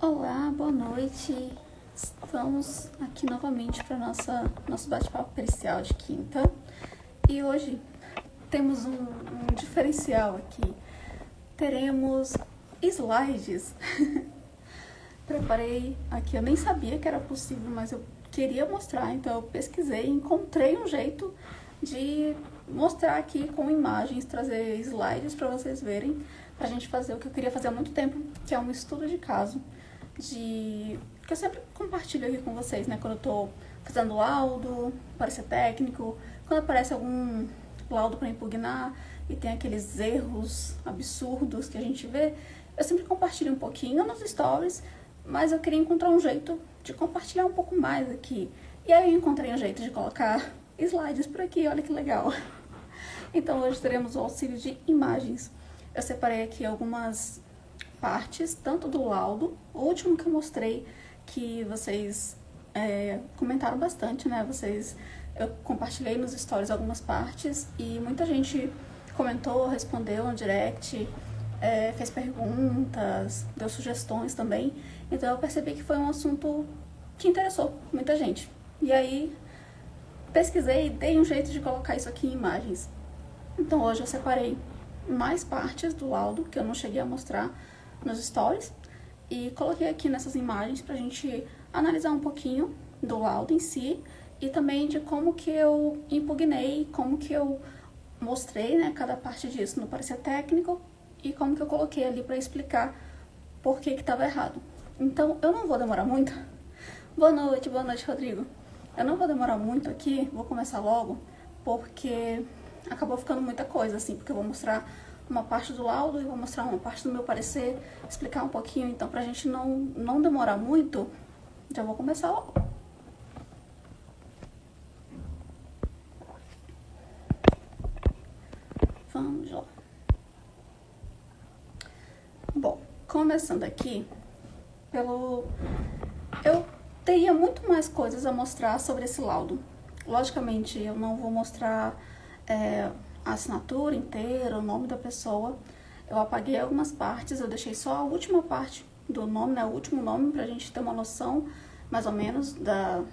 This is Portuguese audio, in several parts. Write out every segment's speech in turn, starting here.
Olá, boa noite. Estamos aqui novamente para nosso bate-papo pericial de quinta. E hoje temos um diferencial aqui. Teremos slides. Preparei aqui, eu nem sabia que era possível, mas eu queria mostrar, então eu pesquisei e encontrei um jeito de mostrar aqui com imagens, trazer slides para vocês verem, pra gente fazer o que eu queria fazer há muito tempo, que é um estudo de caso, que eu sempre compartilho aqui com vocês, né, quando eu tô fazendo laudo, parecer técnico, quando aparece algum laudo para impugnar e tem aqueles erros absurdos que a gente vê, eu sempre compartilho um pouquinho nos stories, mas eu queria encontrar um jeito de compartilhar um pouco mais aqui. E aí eu encontrei um jeito de colocar slides por aqui, olha que legal. Então hoje teremos o auxílio de imagens. Eu separei aqui algumas partes, tanto do laudo, o último que eu mostrei, que vocês comentaram bastante, né? Eu compartilhei nos stories algumas partes e muita gente comentou, respondeu no direct, fez perguntas, deu sugestões também. Então eu percebi que foi um assunto que interessou muita gente. E aí pesquisei e dei um jeito de colocar isso aqui em imagens. Então hoje eu separei mais partes do laudo que eu não cheguei a mostrar nos stories e coloquei aqui nessas imagens pra gente analisar um pouquinho do laudo em si e também de como que eu impugnei, como que eu mostrei, né, cada parte disso no parecer técnico e como que eu coloquei ali pra explicar por que estava errado. Então eu não vou demorar muito. Boa noite, Rodrigo. Eu não vou demorar muito aqui, vou começar logo, porque acabou ficando muita coisa, assim, porque eu vou mostrar uma parte do laudo e vou mostrar uma parte do meu parecer, explicar um pouquinho, então pra gente não demorar muito, já vou começar logo. Vamos lá. Bom, começando aqui, eu teria muito mais coisas a mostrar sobre esse laudo. Logicamente, eu não vou mostrar a assinatura inteira, o nome da pessoa. Eu apaguei algumas partes, eu deixei só a última parte do nome, né, o último nome, pra gente ter uma noção, mais ou menos, da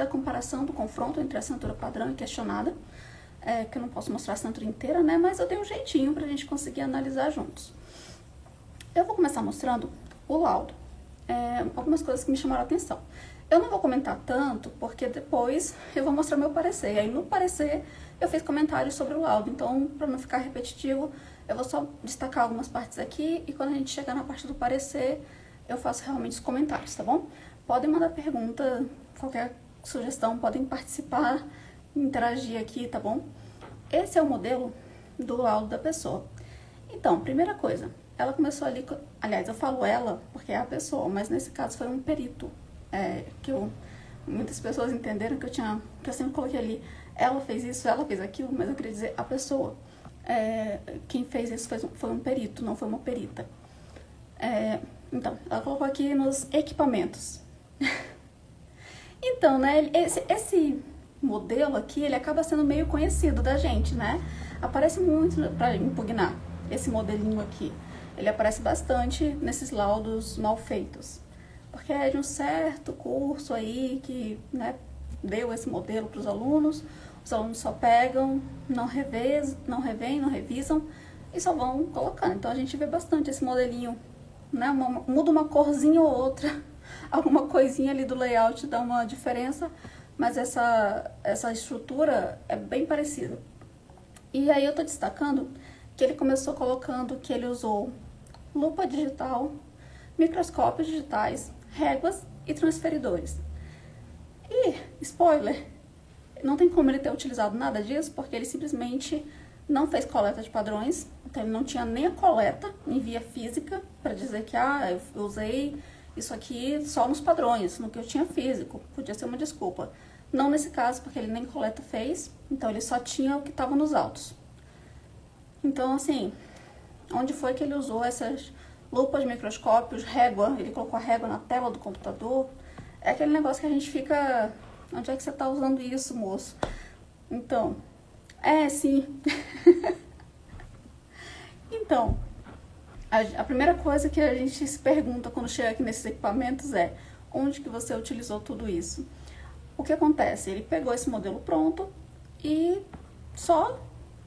comparação, do confronto entre a assinatura padrão e questionada. Que eu não posso mostrar a assinatura inteira, né, mas eu dei um jeitinho pra gente conseguir analisar juntos. Eu vou começar mostrando o laudo. Algumas coisas que me chamaram a atenção. Eu não vou comentar tanto, porque depois eu vou mostrar meu parecer. E aí no parecer eu fiz comentários sobre o laudo, então para não ficar repetitivo, eu vou só destacar algumas partes aqui e quando a gente chegar na parte do parecer, eu faço realmente os comentários, tá bom? Podem mandar pergunta, qualquer sugestão, podem participar, interagir aqui, tá bom? Esse é o modelo do laudo da pessoa. Então, primeira coisa, ela começou ali, aliás, eu falo ela porque é a pessoa, mas nesse caso foi um perito, muitas pessoas entenderam que eu sempre coloquei ali, ela fez isso, ela fez aquilo, mas eu queria dizer a pessoa. Quem fez isso foi um perito, não foi uma perita. Então, ela colocou aqui nos equipamentos. Então, né, esse modelo aqui, ele acaba sendo meio conhecido da gente, né? Aparece muito para impugnar esse modelinho aqui. Ele aparece bastante nesses laudos mal feitos. Porque é de um certo curso aí que, né, deu esse modelo para os alunos só pegam, não revêem, não revisam e só vão colocando. Então a gente vê bastante esse modelinho, né, muda uma corzinha ou outra, alguma coisinha ali do layout dá uma diferença, mas essa estrutura é bem parecida. E aí eu tô destacando que ele começou colocando que ele usou lupa digital, microscópios digitais, réguas e transferidores. E, spoiler, não tem como ele ter utilizado nada disso, porque ele simplesmente não fez coleta de padrões, então ele não tinha nem a coleta em via física, para dizer que eu usei isso aqui só nos padrões, no que eu tinha físico, podia ser uma desculpa. Não nesse caso, porque ele nem coleta fez, então ele só tinha o que estava nos autos. Então, assim, onde foi que ele usou essas lupas, microscópios, régua? Ele colocou a régua na tela do computador. É aquele negócio que a gente fica... Onde é que você tá usando isso, moço? Então, sim. Então, A primeira coisa que a gente se pergunta quando chega aqui nesses equipamentos é: onde que você utilizou tudo isso? O que acontece? Ele pegou esse modelo pronto e só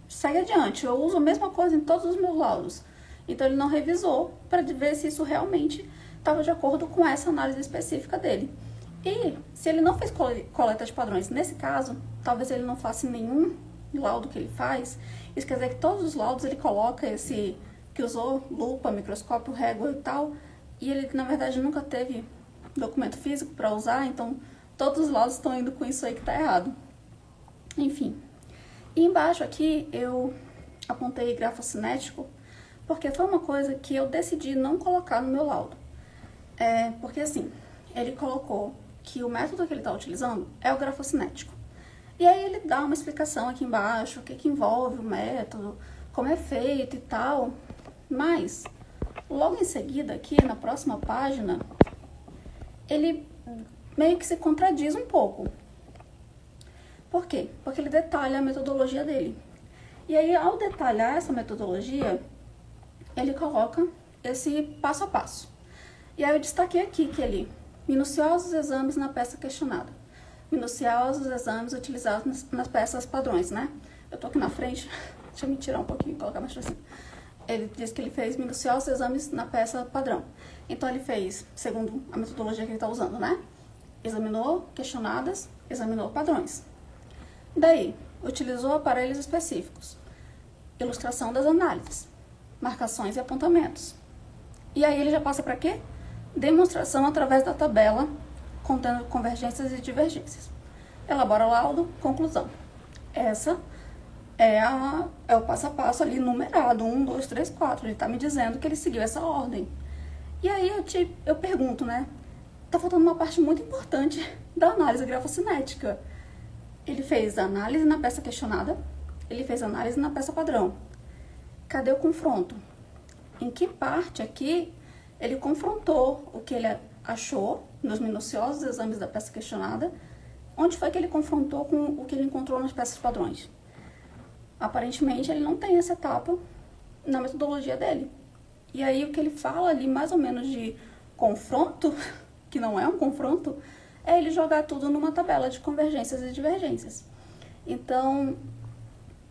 segue adiante. Eu uso a mesma coisa em todos os meus laudos. Então ele não revisou para ver se isso realmente estava de acordo com essa análise específica dele. E se ele não fez coleta de padrões nesse caso, talvez ele não faça nenhum laudo que ele faz. Isso quer dizer que todos os laudos ele coloca esse que usou lupa, microscópio, régua e tal, e ele na verdade nunca teve documento físico para usar, então todos os laudos estão indo com isso aí que está errado. Enfim. E embaixo aqui eu apontei grafocinético, porque foi uma coisa que eu decidi não colocar no meu laudo. Porque assim, ele colocou que o método que ele está utilizando é o grafocinético. E aí ele dá uma explicação aqui embaixo, o que envolve o método, como é feito e tal. Mas, logo em seguida, aqui na próxima página, ele meio que se contradiz um pouco. Por quê? Porque ele detalha a metodologia dele. E aí, ao detalhar essa metodologia, ele coloca esse passo a passo. E aí eu destaquei aqui que ele, minuciosos exames na peça questionada. Minuciosos exames utilizados nas peças padrões, né? Eu tô aqui na frente, deixa eu me tirar um pouquinho e colocar mais pra cima. Ele diz que ele fez minuciosos exames na peça padrão. Então ele fez, segundo a metodologia que ele está usando, né? Examinou questionadas, examinou padrões. Daí, utilizou aparelhos específicos. Ilustração das análises, marcações e apontamentos. E aí ele já passa para quê? Demonstração através da tabela contendo convergências e divergências. Elabora o laudo, conclusão. Essa é o passo a passo ali numerado, 1, 2, 3, 4. Ele está me dizendo que ele seguiu essa ordem. E aí eu pergunto, né? Tá faltando uma parte muito importante da análise grafocinética. Ele fez análise na peça questionada, ele fez análise na peça padrão. Cadê o confronto? Em que parte aqui ele confrontou o que ele achou nos minuciosos exames da peça questionada? Onde foi que ele confrontou com o que ele encontrou nas peças padrões? Aparentemente, ele não tem essa etapa na metodologia dele. E aí, o que ele fala ali, mais ou menos de confronto, que não é um confronto, é ele jogar tudo numa tabela de convergências e divergências. Então,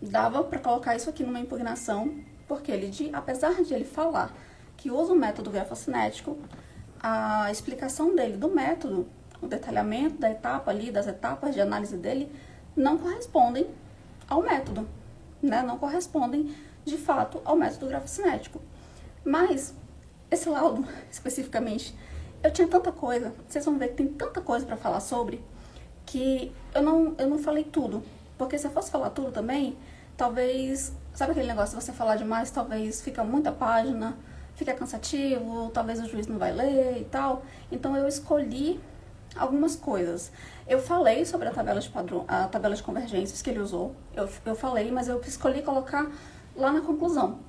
dava para colocar isso aqui numa impugnação, porque apesar de ele falar que usa o método grafocinético, a explicação dele do método, o detalhamento da etapa ali, das etapas de análise dele, não correspondem ao método, né? Não correspondem, de fato, ao método grafocinético. Mas, esse laudo, especificamente, eu tinha tanta coisa, vocês vão ver que tem tanta coisa para falar sobre, que eu não falei tudo. Porque se eu fosse falar tudo também, talvez, sabe aquele negócio de você falar demais, talvez fica muita página, fica cansativo, talvez o juiz não vai ler e tal. Então eu escolhi algumas coisas. Eu falei sobre a tabela de convergências que ele usou, eu falei, mas eu escolhi colocar lá na conclusão.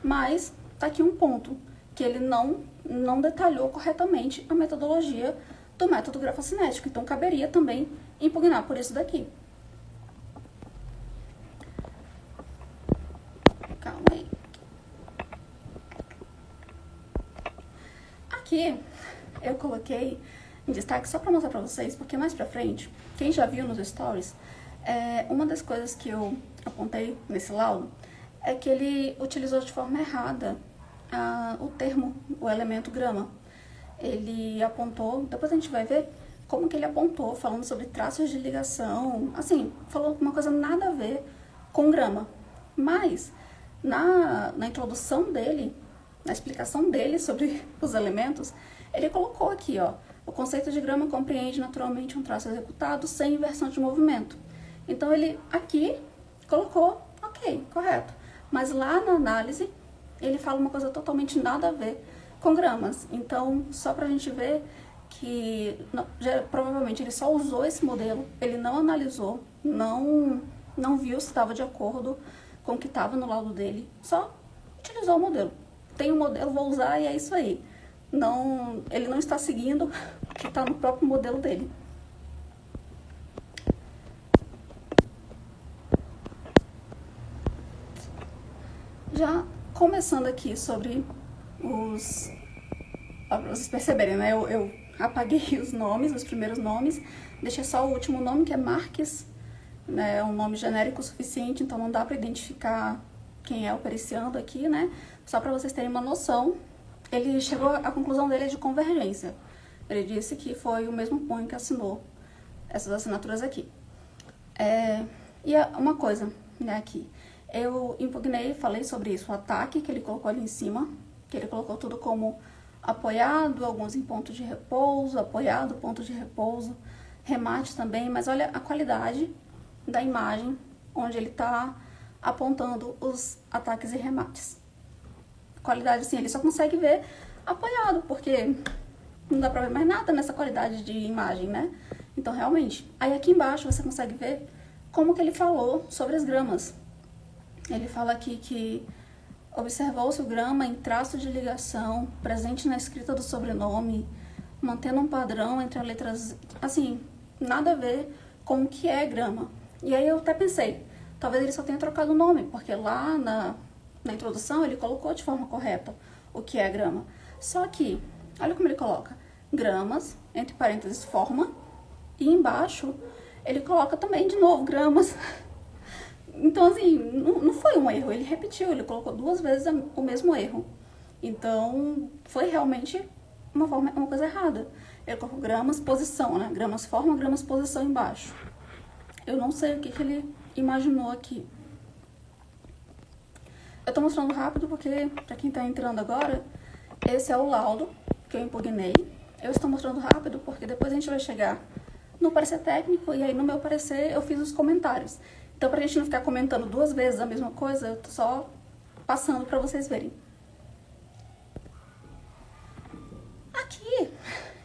Mas tá aqui um ponto, que ele não detalhou corretamente a metodologia do método grafocinético, então caberia também impugnar por isso daqui. Calma aí. Aqui eu coloquei em destaque só para mostrar para vocês, porque mais pra frente, quem já viu nos stories, uma das coisas que eu apontei nesse laudo é que ele utilizou de forma errada o termo, o elemento grama. Ele apontou, depois a gente vai ver como que ele apontou, falando sobre traços de ligação, assim, falou uma coisa nada a ver com grama. Mas, na introdução dele, na explicação dele sobre os elementos, ele colocou aqui, ó, o conceito de grama compreende naturalmente um traço executado sem inversão de movimento. Então, ele aqui colocou, ok, correto. Mas lá na análise, ele fala uma coisa totalmente nada a ver com gramas. Então, só pra gente ver que provavelmente ele só usou esse modelo, ele não analisou, não viu se estava de acordo com o que estava no laudo dele, só utilizou o modelo. Tem um modelo, vou usar e é isso aí. Ele não está seguindo o que está no próprio modelo dele. Já começando aqui sobre Pra vocês perceberem, né? Eu apaguei os nomes, os primeiros nomes, deixei só o último nome, que é Marques, né? É um nome genérico o suficiente, então não dá para identificar quem é o periciando aqui, né? Só para vocês terem uma noção, ele chegou à conclusão dele de convergência. Ele disse que foi o mesmo punho que assinou essas assinaturas aqui. E uma coisa, né, aqui. Eu impugnei, falei sobre isso, o ataque que ele colocou ali em cima, que ele colocou tudo como apoiado, alguns em ponto de repouso, apoiado, ponto de repouso, remate também, mas olha a qualidade da imagem onde ele está apontando os ataques e remates. Qualidade, assim, ele só consegue ver apoiado, porque não dá pra ver mais nada nessa qualidade de imagem, né? Então, realmente. Aí aqui embaixo você consegue ver como que ele falou sobre as gramas. Ele fala aqui que observou-se o grama em traço de ligação, presente na escrita do sobrenome, mantendo um padrão entre as letras, assim, nada a ver com o que é grama. E aí eu até pensei, talvez ele só tenha trocado o nome, porque lá na introdução ele colocou de forma correta o que é grama. Só que, olha como ele coloca, gramas, entre parênteses, forma, e embaixo ele coloca também, de novo, gramas. Então, assim, não foi um erro, ele repetiu, ele colocou 2 vezes o mesmo erro. Então, foi realmente uma coisa errada. Ele colocou gramas, posição, né? Gramas, forma, gramas, posição embaixo. Eu não sei o que ele imaginou aqui. Eu tô mostrando rápido porque, pra quem tá entrando agora, esse é o laudo que eu impugnei. Eu estou mostrando rápido porque depois a gente vai chegar no parecer técnico e aí no meu parecer eu fiz os comentários. Então, pra gente não ficar comentando 2 vezes a mesma coisa, eu tô só passando pra vocês verem. Aqui,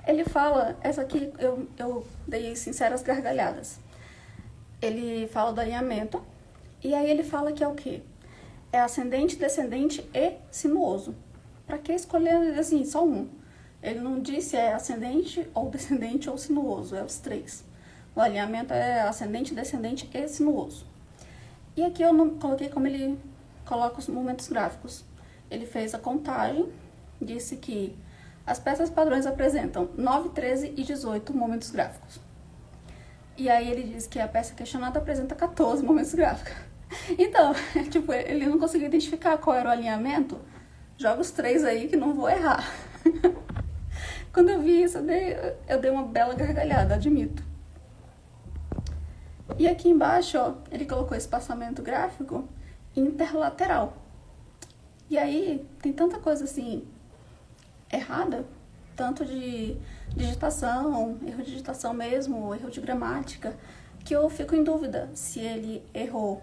ele fala, essa aqui eu dei sinceras gargalhadas. Ele fala do alinhamento, e aí ele fala que é o quê? É ascendente, descendente e sinuoso. Pra que escolher, assim, só um? Ele não disse é ascendente ou descendente ou sinuoso, é os 3. O alinhamento é ascendente, descendente e sinuoso. E aqui eu não coloquei como ele coloca os momentos gráficos. Ele fez a contagem, disse que as peças padrões apresentam 9, 13 e 18 momentos gráficos. E aí ele diz que a peça questionada apresenta 14 momentos gráficos. Então, tipo, ele não conseguiu identificar qual era o alinhamento. Joga os 3 aí que não vou errar. Quando eu vi isso, eu dei uma bela gargalhada, admito. E aqui embaixo, ó, ele colocou espaçamento gráfico interlateral. E aí, tem tanta coisa assim, errada, tanto de digitação, erro de digitação mesmo, erro de gramática, que eu fico em dúvida se ele errou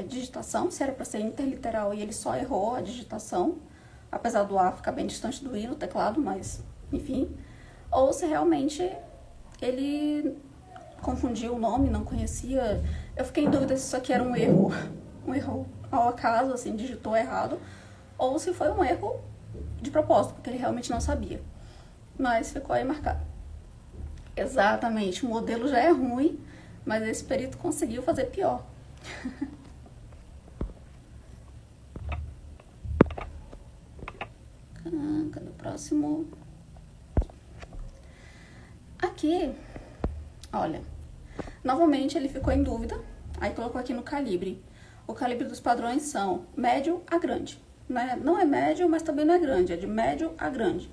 digitação, se era para ser interliteral e ele só errou a digitação, apesar do A ficar bem distante do I no teclado, mas enfim, ou se realmente ele confundiu o nome, não conhecia. Eu fiquei em dúvida se isso aqui era um erro ao acaso, assim, digitou errado, ou se foi um erro de propósito, porque ele realmente não sabia. Mas ficou aí marcado. Exatamente, o modelo já é ruim, mas esse perito conseguiu fazer pior. Cadê o próximo? Aqui, olha, novamente ele ficou em dúvida, aí colocou aqui no calibre. O calibre dos padrões são médio a grande, né? Não é médio, mas também não é grande, é de médio a grande.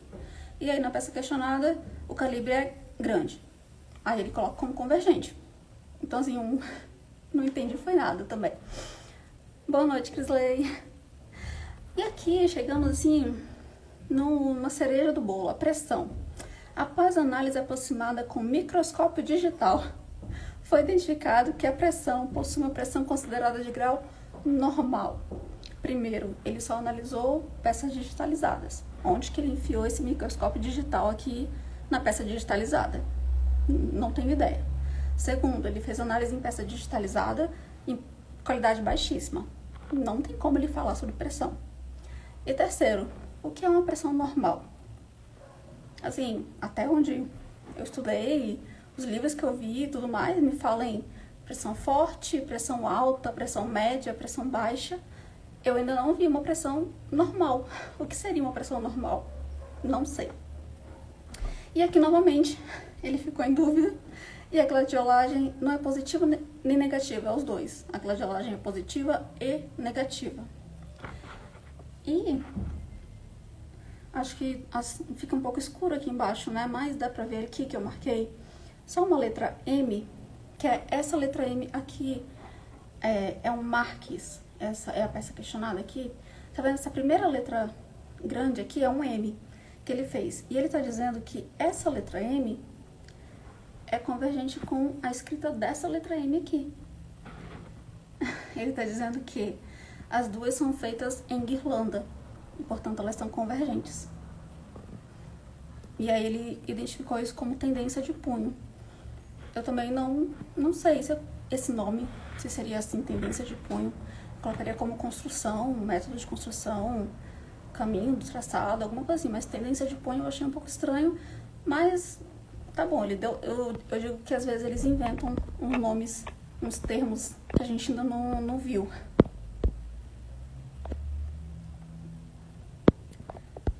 E aí na peça questionada, o calibre é grande. Aí ele coloca como convergente. Então assim, não entendi foi nada também. Boa noite, Crisley. E aqui chegamos assim, numa cereja do bolo, a pressão. Após análise aproximada com microscópio digital, foi identificado que a pressão possui uma pressão considerada de grau normal. Primeiro, ele só analisou peças digitalizadas. Onde que ele enfiou esse microscópio digital aqui na peça digitalizada? Não tenho ideia. Segundo, ele fez análise em peça digitalizada em qualidade baixíssima. Não tem como ele falar sobre pressão. E terceiro, o que é uma pressão normal? Assim, até onde eu estudei, os livros que eu vi e tudo mais, me falam em pressão forte, pressão alta, pressão média, pressão baixa. eu ainda não vi uma pressão normal. O que seria uma pressão normal? Não sei. E aqui, novamente, ele ficou em dúvida. E a gladiolagem não é positiva nem negativa, é os dois. A gladiolagem é positiva e negativa. E acho que fica um pouco escuro aqui embaixo, né? Mas dá pra ver aqui que eu marquei só uma letra M, que é essa letra M aqui, é um marquis. Essa é a peça questionada aqui. Tá vendo? Essa primeira letra grande aqui é um M que ele fez. E ele tá dizendo que essa letra M é convergente com a escrita dessa letra M aqui. Ele tá dizendo que as duas são feitas em guirlanda e, portanto, elas são convergentes. E aí ele identificou isso como tendência de punho. Eu também não sei se esse nome, se seria assim, tendência de punho. Eu colocaria como construção, método de construção, caminho do traçado, alguma coisa assim. Mas tendência de punho eu achei um pouco estranho, mas tá bom. Ele deu, eu digo que às vezes eles inventam uns nomes, uns termos que a gente ainda não viu.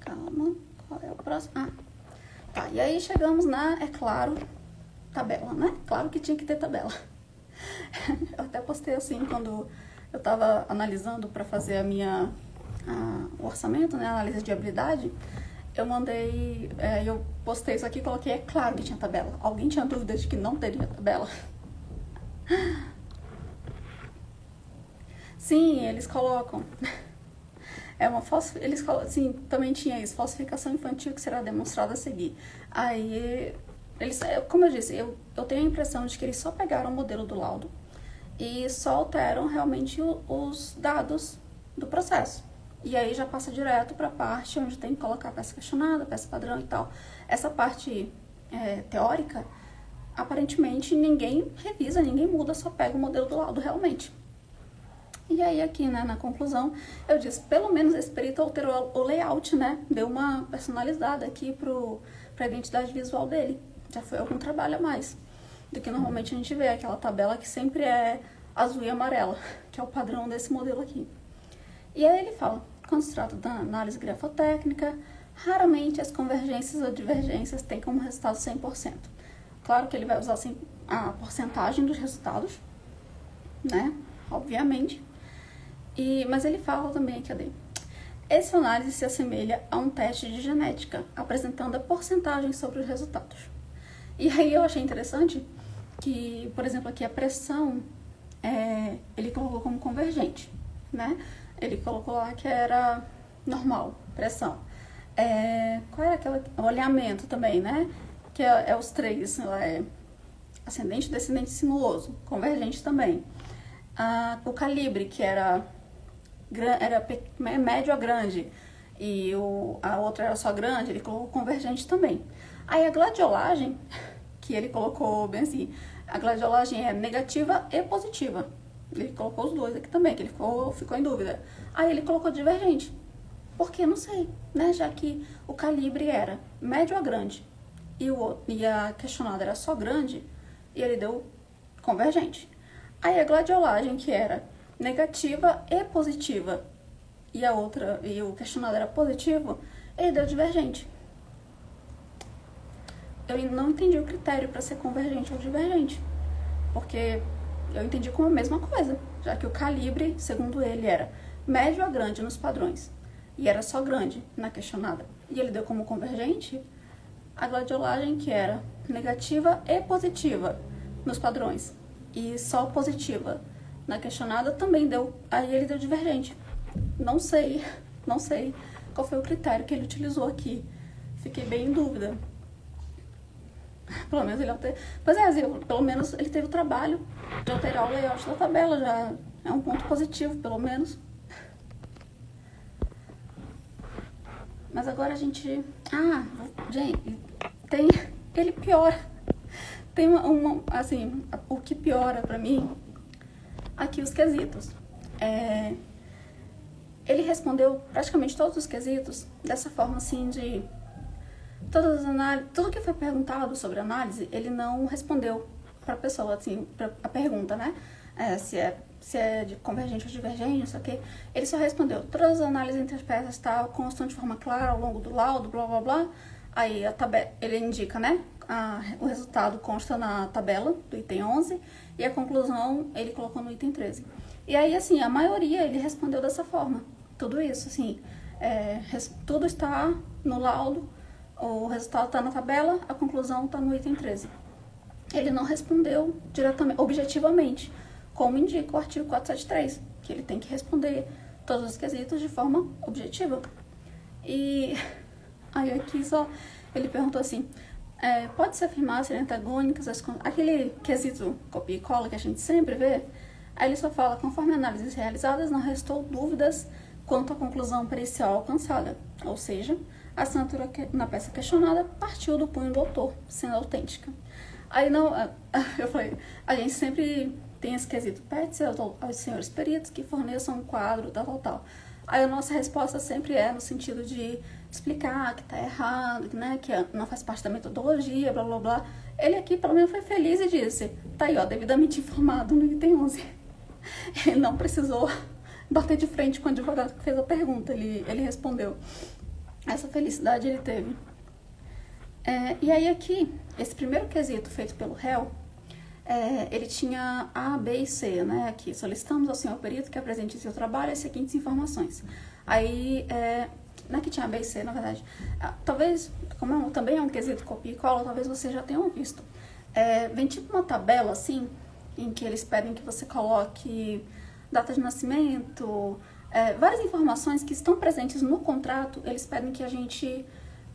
Calma, qual é o próximo? Ah, tá. E aí chegamos na, é claro, tabela, né? Claro que tinha que ter tabela. Eu até postei assim quando eu tava analisando para fazer o orçamento, né? A análise de habilidade. Eu mandei, eu postei isso aqui e coloquei, é claro que tinha tabela. Alguém tinha dúvida de que não teria tabela? Sim, eles colocam. Eles colocam, sim, também tinha isso, falsificação infantil que será demonstrada a seguir. Aí, como eu disse, eu tenho a impressão de que eles só pegaram o modelo do laudo e só alteram realmente os dados do processo. E aí já passa direto para a parte onde tem que colocar peça questionada, peça padrão e tal. Essa parte teórica, aparentemente ninguém revisa, ninguém muda, só pega o modelo do laudo realmente. E aí aqui, né, na conclusão, eu disse, pelo menos esse perito alterou o layout, né? Deu uma personalizada aqui para a identidade visual dele. Já foi algum trabalho a mais do que normalmente a gente vê, aquela tabela que sempre é azul e amarela, que é o padrão desse modelo aqui. E aí ele fala, quando se trata da análise grafotécnica, raramente as convergências ou divergências têm como resultado 100%. Claro que ele vai usar a porcentagem dos resultados, né? Obviamente. Mas ele fala também, cadê? Essa análise se assemelha a um teste de genética, apresentando a porcentagem sobre os resultados. E aí eu achei interessante que, por exemplo, aqui a pressão, ele colocou como convergente, né? Ele colocou lá que era normal, pressão. Qual era aquela? O alinhamento também, né? Que é os três, ascendente, descendente e sinuoso, convergente também. O calibre, que era médio a grande, e a outra era só grande, ele colocou convergente também. Aí a gladiolagem, que ele colocou bem assim, a gladiolagem é negativa e positiva. Ele colocou os dois aqui também, que ele ficou em dúvida. Aí ele colocou divergente. Por que? Não sei, né? Já que o calibre era médio a grande e a questionada era só grande, e ele deu convergente. Aí a gladiolagem, que era negativa e positiva, e o questionado era positivo, ele deu divergente. Eu não entendi o critério para ser convergente ou divergente, porque eu entendi como a mesma coisa, já que o calibre, segundo ele, era médio a grande nos padrões, e era só grande na questionada, e ele deu como convergente. A gladiolagem, que era negativa e positiva nos padrões, e só positiva na questionada, também deu, aí ele deu divergente. Não sei qual foi o critério que ele utilizou aqui. Fiquei bem em dúvida. Pelo menos pelo menos ele teve o trabalho de alterar o layout da tabela, já é um ponto positivo, pelo menos. Mas agora a gente... gente, ele piora. Tem assim, o que piora pra mim, aqui os quesitos. Ele respondeu praticamente todos os quesitos dessa forma, assim, de... Todas as análises, tudo que foi perguntado sobre análise, ele não respondeu pra pessoa, assim, a pergunta, né? Se é se é de convergente ou divergente, não sei o quê. Ele só respondeu, todas as análises entre as peças constam de forma clara ao longo do laudo, blá, blá, blá. Aí ele indica, né? O resultado consta na tabela do item 11 e a conclusão ele colocou no item 13. E aí, assim, a maioria ele respondeu dessa forma. Tudo isso, assim, tudo está no laudo, o resultado está na tabela, a conclusão está no item 13. Ele não respondeu diretamente, objetivamente, como indica o artigo 473, que ele tem que responder todos os quesitos de forma objetiva. E aí aqui só ele perguntou assim, pode-se afirmar serem antagônicas aquele quesito copia e cola que a gente sempre vê? Aí ele só fala, conforme análises realizadas, não restou dúvidas quanto à conclusão pericial alcançada, ou seja, a assinatura na peça questionada partiu do punho do autor, sendo autêntica. Aí não, eu falei, a gente sempre tem esse quesito, pede-se aos senhores peritos que forneçam um quadro, tal. Aí a nossa resposta sempre é no sentido de explicar que tá errado, né, que não faz parte da metodologia, blá, blá, blá. Ele aqui, pelo menos, foi feliz e disse, tá aí, ó, devidamente informado no item 11. Ele não precisou bater de frente com o advogado que fez a pergunta, ele respondeu. Essa felicidade ele teve. E aí aqui, esse primeiro quesito feito pelo réu, ele tinha A, B e C, né? Aqui, solicitamos ao senhor perito que apresente em seu trabalho as seguintes informações. Aí, não é que tinha A, B e C, na verdade. Talvez, como também é um quesito copia e cola, talvez vocês já tenham visto. Vem tipo uma tabela, assim, em que eles pedem que você coloque data de nascimento, várias informações que estão presentes no contrato, eles pedem que a gente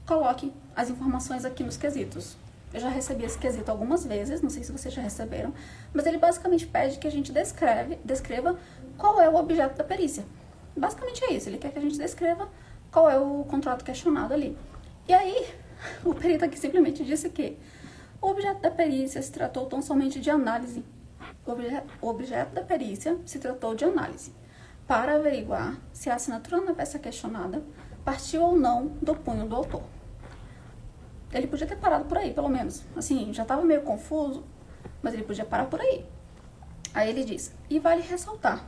coloque as informações aqui nos quesitos. Eu já recebi esse quesito algumas vezes, não sei se vocês já receberam, mas ele basicamente pede que a gente descreva qual é o objeto da perícia. Basicamente é isso, ele quer que a gente descreva qual é o contrato questionado ali. E aí, o perito aqui simplesmente disse que o objeto da perícia se tratou tão somente de análise. O objeto da perícia se tratou de análise, para averiguar se a assinatura na peça questionada partiu ou não do punho do autor. Ele podia ter parado por aí, pelo menos. Assim, já estava meio confuso, mas ele podia parar por aí. Aí ele diz, e vale ressaltar,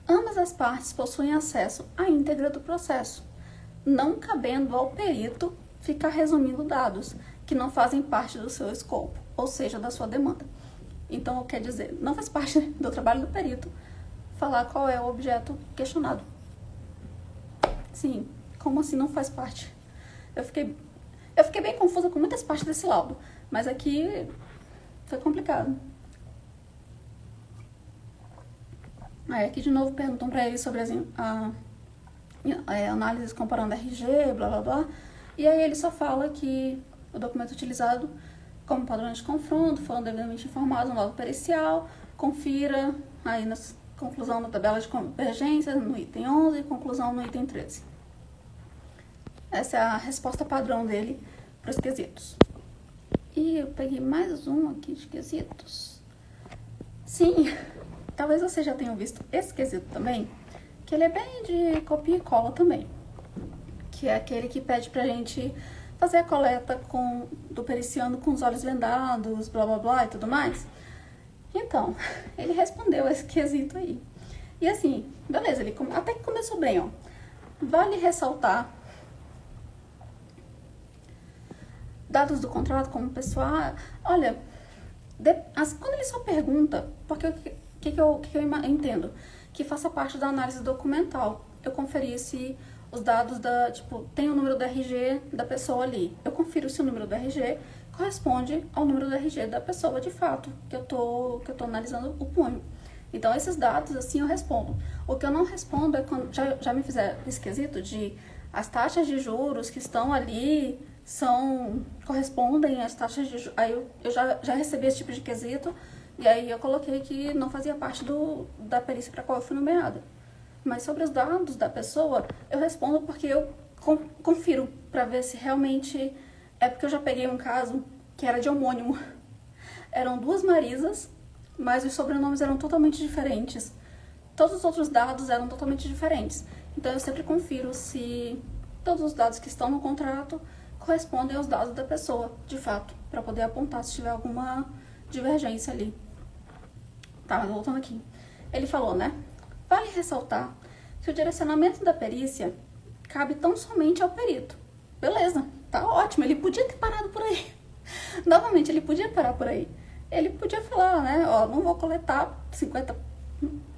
ambas as partes possuem acesso à íntegra do processo, não cabendo ao perito ficar resumindo dados que não fazem parte do seu escopo, ou seja, da sua demanda. Então, quer dizer, não faz parte do trabalho do perito falar qual é o objeto questionado. Sim, como assim não faz parte? Eu fiquei bem confusa com muitas partes desse laudo, mas aqui foi complicado. Aí aqui de novo perguntam para ele sobre as análises comparando RG, blá blá blá, e aí ele só fala que o documento utilizado como padrão de confronto foram devidamente informados no laudo pericial, confira aí na conclusão da tabela de convergência no item 11 e conclusão no item 13. Essa é a resposta padrão dele para os quesitos. E eu peguei mais um aqui de quesitos. Sim, talvez vocês já tenham visto esse quesito também, que ele é bem de copia e cola também, que é aquele que pede pra gente fazer a coleta do periciano com os olhos vendados, blá blá blá e tudo mais. Então, ele respondeu esse quesito aí. E assim, beleza, ele até que começou bem, ó. Vale ressaltar dados do contrato como pessoal. Olha, quando ele só pergunta, porque o que eu entendo? Que faça parte da análise documental. Eu conferisse os dados tem o número do RG da pessoa ali. Eu confiro se o número do RG corresponde ao número do RG da pessoa de fato, que eu tô analisando o punho. Então, esses dados, assim, eu respondo. O que eu não respondo é quando já me fizeram esse quesito de as taxas de juros que estão ali correspondem às taxas de juros. Aí eu já recebi esse tipo de quesito, e aí eu coloquei que não fazia parte da perícia para qual eu fui nomeada. Mas sobre os dados da pessoa, eu respondo porque eu confiro para ver se realmente é, porque eu já peguei um caso que era de homônimo. Eram duas Marisas, mas os sobrenomes eram totalmente diferentes. Todos os outros dados eram totalmente diferentes. Então eu sempre confiro se todos os dados que estão no contrato correspondem aos dados da pessoa, de fato, para poder apontar se tiver alguma divergência ali. Tá, voltando aqui. Ele falou, né? Vale ressaltar que o direcionamento da perícia cabe tão somente ao perito. Beleza, tá ótimo, ele podia ter parado por aí. Novamente, ele podia parar por aí. Ele podia falar, né, ó, não vou coletar 50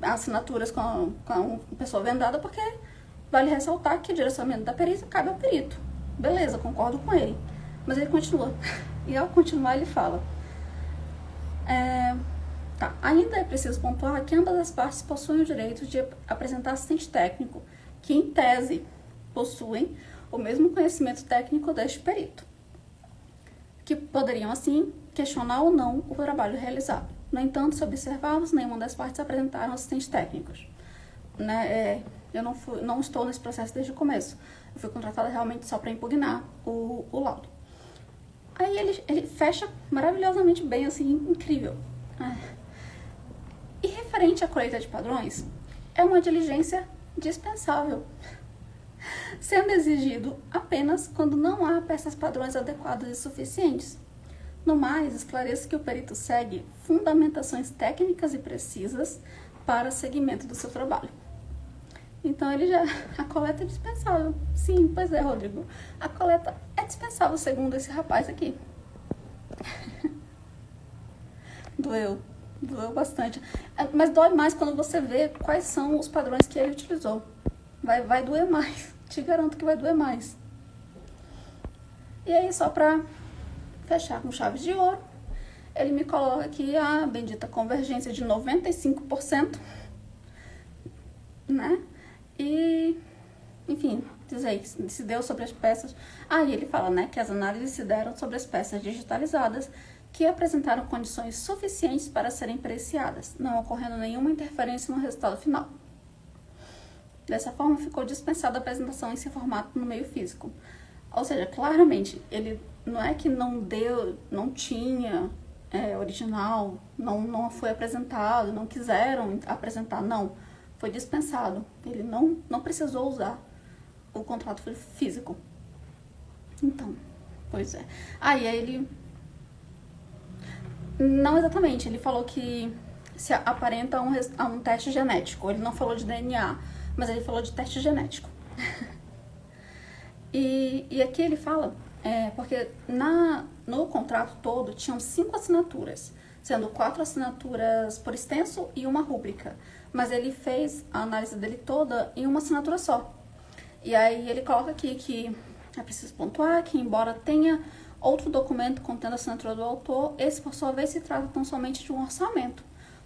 assinaturas com a pessoa vendada, porque vale ressaltar que o direcionamento da perícia cabe ao perito. Beleza, concordo com ele. Mas ele continua. E ao continuar, ele fala... Ainda é preciso pontuar que ambas as partes possuem o direito de apresentar assistente técnico, que, em tese, possuem o mesmo conhecimento técnico deste perito, que poderiam, assim, questionar ou não o trabalho realizado. No entanto, se observarmos, nenhuma das partes apresentaram assistentes técnicos. Né? Eu não estou nesse processo desde o começo. Eu fui contratada realmente só para impugnar o laudo. Aí ele fecha maravilhosamente bem, assim, incrível. E referente à colheita de padrões, é uma diligência dispensável, sendo exigido apenas quando não há peças padrões adequadas e suficientes. No mais, esclareço que o perito segue fundamentações técnicas e precisas para seguimento do seu trabalho. Então, a coleta é dispensável. Sim, pois é, Rodrigo. A coleta é dispensável, segundo esse rapaz aqui. Doeu bastante. Mas dói mais quando você vê quais são os padrões que ele utilizou. Vai doer mais. Te garanto que vai doer mais. E aí, só pra fechar com chave de ouro, ele me coloca aqui a bendita convergência de 95%, né? E, enfim, diz aí que se deu sobre as peças. E ele fala, né, que as análises se deram sobre as peças digitalizadas que apresentaram condições suficientes para serem periciadas, não ocorrendo nenhuma interferência no resultado final. Dessa forma, ficou dispensada a apresentação em seu formato no meio físico. Ou seja, claramente, ele não é que não tinha original, não foi apresentado, não quiseram apresentar, não. Foi dispensado. Ele não precisou usar o contrato físico. Então, pois é. E aí ele... Não exatamente, ele falou que se aparenta a um teste genético. Ele não falou de DNA, mas ele falou de teste genético. E aqui ele fala, porque no contrato todo tinham 5 assinaturas, sendo 4 assinaturas por extenso e uma rúbrica. Mas ele fez a análise dele toda em uma assinatura só. E aí ele coloca aqui que é preciso pontuar que, embora tenha outro documento contendo a assinatura do autor, esse, por sua vez, se trata tão somente de um orçamento.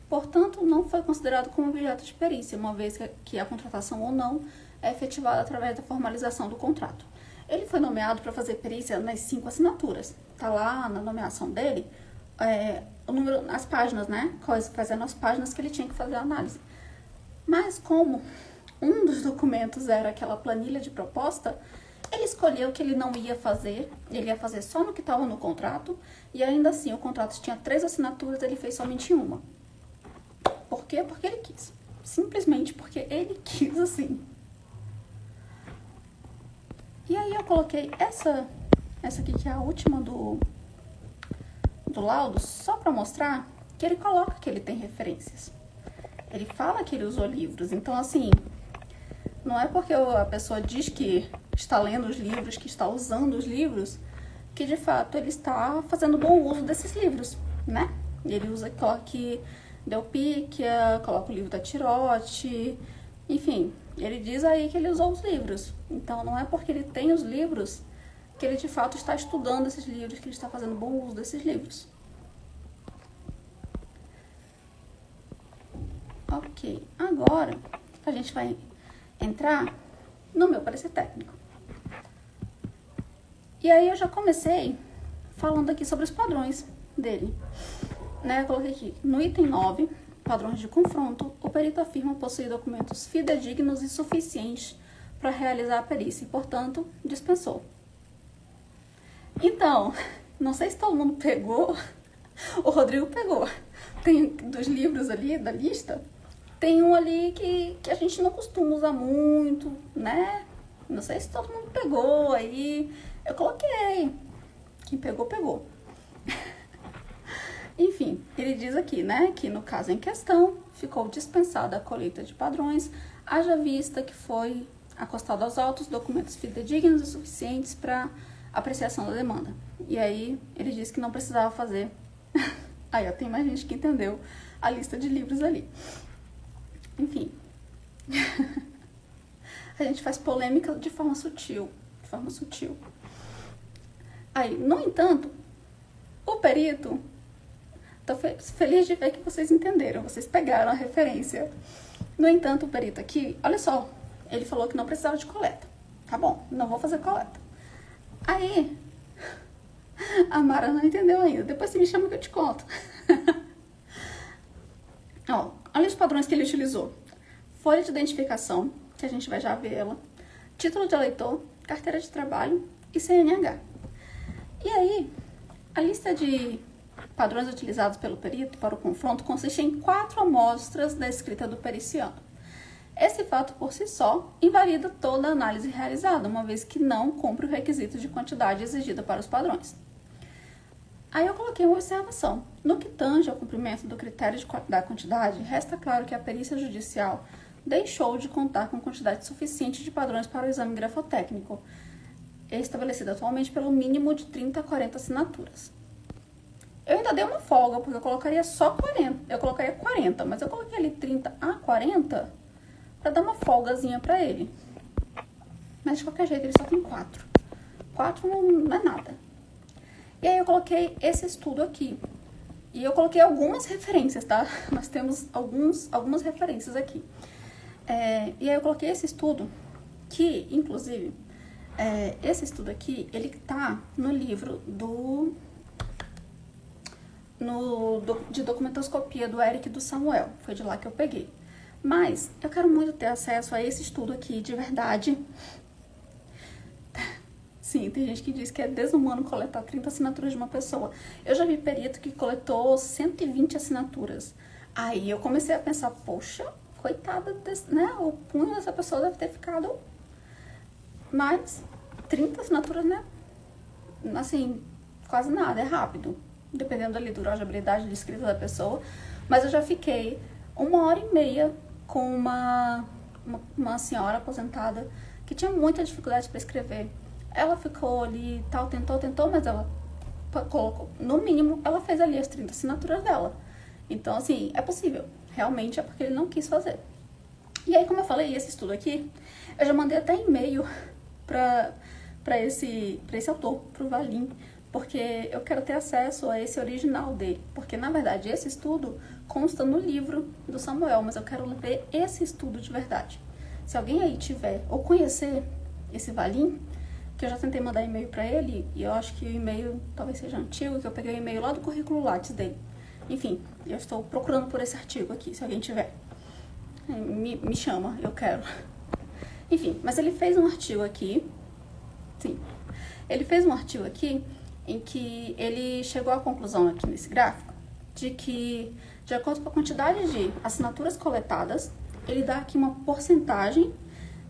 Portanto, não foi considerado como objeto de perícia, uma vez que a contratação ou não é efetivada através da formalização do contrato. Ele foi nomeado para fazer perícia nas 5 assinaturas. Está lá na nomeação dele o número, as páginas, né? Fazendo as páginas que ele tinha que fazer a análise. Mas como um dos documentos era aquela planilha de proposta, ele escolheu que ele não ia fazer, ele ia fazer só no que estava no contrato, e ainda assim o contrato tinha 3 assinaturas, ele fez somente uma. Por quê? Porque ele quis. Simplesmente porque ele quis assim. E aí eu coloquei essa aqui, que é a última do laudo, só para mostrar que ele coloca que ele tem referências. Ele fala que ele usou livros, então assim, não é porque a pessoa diz que está lendo os livros, que está usando os livros, que de fato ele está fazendo bom uso desses livros, né? Ele coloca aqui Delpíquia, coloca o livro da Tirote, enfim, ele diz aí que ele usou os livros. Então não é porque ele tem os livros que ele de fato está estudando esses livros, que ele está fazendo bom uso desses livros. Ok, agora a gente vai entrar no meu parecer técnico. E aí eu já comecei falando aqui sobre os padrões dele. Eu coloquei aqui, no item 9, padrões de confronto, o perito afirma possuir documentos fidedignos e suficientes para realizar a perícia e, portanto, dispensou. Então, não sei se todo mundo pegou, o Rodrigo pegou. Tem dos livros ali, da lista, tem um ali que a gente não costuma usar muito, né? Não sei se todo mundo pegou aí. Eu coloquei. Quem pegou, pegou. Enfim, ele diz aqui, né, que no caso em questão, ficou dispensada a colheita de padrões, haja vista que foi acostado aos autos documentos fidedignos e suficientes para apreciação da demanda. E aí, ele disse que não precisava fazer. Aí, ó, tem mais gente que entendeu a lista de livros ali. Enfim. A gente faz polêmica de forma sutil. De forma sutil. Aí, no entanto, o perito... Tô feliz de ver que vocês entenderam, vocês pegaram a referência. No entanto, o perito aqui, olha só, ele falou que não precisava de coleta. Tá bom, não vou fazer coleta. Aí, a Mara não entendeu ainda. Depois você me chama que eu te conto. Ó, olha os padrões que ele utilizou. Folha de identificação, que a gente vai já ver ela. Título de eleitor, carteira de trabalho e CNH. E aí, a lista de padrões utilizados pelo perito para o confronto consiste em 4 amostras da escrita do periciano. Esse fato por si só invalida toda a análise realizada, uma vez que não cumpre o requisito de quantidade exigida para os padrões. Aí eu coloquei uma observação. No que tange ao cumprimento do critério da quantidade, resta claro que a perícia judicial deixou de contar com quantidade suficiente de padrões para o exame grafotécnico, estabelecido atualmente pelo mínimo de 30 a 40 assinaturas. Eu ainda dei uma folga, porque eu colocaria só 40. Eu colocaria 40, mas eu coloquei ali 30 a 40 para dar uma folgazinha para ele. Mas de qualquer jeito ele só tem 4. 4 não é nada. E aí eu coloquei esse estudo aqui. E eu coloquei algumas referências, tá? Nós temos algumas referências aqui. E aí eu coloquei esse estudo, que, inclusive, esse estudo aqui, ele tá no livro de documentoscopia do Eric e do Samuel. Foi de lá que eu peguei. Mas eu quero muito ter acesso a esse estudo aqui de verdade. Sim, tem gente que diz que é desumano coletar 30 assinaturas de uma pessoa. Eu já vi perito que coletou 120 assinaturas. Aí eu comecei a pensar, poxa, coitada, né? O punho dessa pessoa deve ter ficado... Mas 30 assinaturas, né? Assim, quase nada, é rápido. Dependendo ali do grau de habilidade de escrita da pessoa. Mas eu já fiquei 1h30 com uma senhora aposentada que tinha muita dificuldade para escrever. Ela ficou ali, tal, tentou, mas ela colocou, no mínimo, ela fez ali as 30 assinaturas dela. Então, assim, é possível. Realmente é porque ele não quis fazer. E aí, como eu falei, esse estudo aqui, eu já mandei até e-mail para esse autor, pro Valim, porque eu quero ter acesso a esse original dele. Porque, na verdade, esse estudo consta no livro do Samuel, mas eu quero ver esse estudo de verdade. Se alguém aí tiver ou conhecer esse Valim, que eu já tentei mandar e-mail para ele, e eu acho que o e-mail talvez seja antigo, que eu peguei o e-mail lá do currículo Lattes dele. Enfim, eu estou procurando por esse artigo aqui, se alguém tiver. Me chama, eu quero. Enfim, mas ele fez um artigo aqui, sim, ele fez um artigo aqui em que ele chegou à conclusão aqui nesse gráfico de que, de acordo com a quantidade de assinaturas coletadas, ele dá aqui uma porcentagem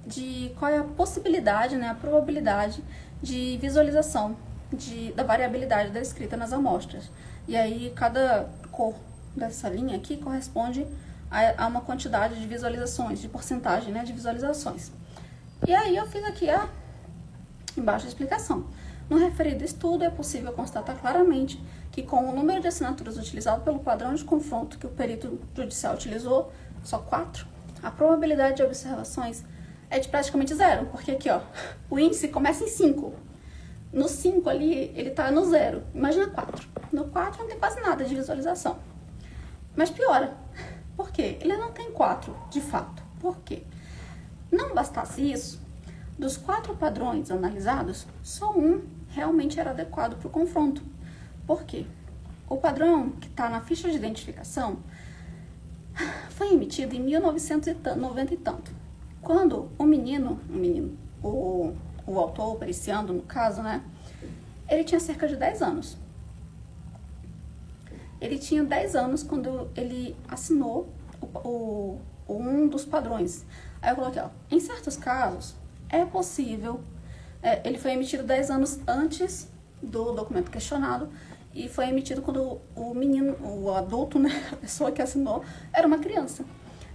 de qual é a possibilidade, né, a probabilidade de visualização da variabilidade da escrita nas amostras. E aí, cada cor dessa linha aqui corresponde a uma quantidade de visualizações, de porcentagem, né, de visualizações. E aí, eu fiz aqui embaixo a explicação. No referido estudo, é possível constatar claramente que, com o número de assinaturas utilizado pelo padrão de confronto que o perito judicial utilizou, só 4, a probabilidade de observações é de praticamente 0, porque aqui, ó, o índice começa em 5. No 5 ali, ele tá no 0. Imagina 4. No 4 não tem quase nada de visualização. Mas piora. Por quê? Ele não tem 4, de fato. Por quê? Não bastasse isso, dos 4 padrões analisados, só um realmente era adequado para o confronto. Por quê? O padrão que está na ficha de identificação foi emitido em 1990 e tanto. Quando o autor, o periciando, no caso, né, ele tinha cerca de 10 anos. Ele tinha 10 anos quando ele assinou um dos padrões. Aí eu coloquei, ó, em certos casos, é possível, ele foi emitido 10 anos antes do documento questionado, e foi emitido quando o menino, o adulto, né, a pessoa que assinou, era uma criança.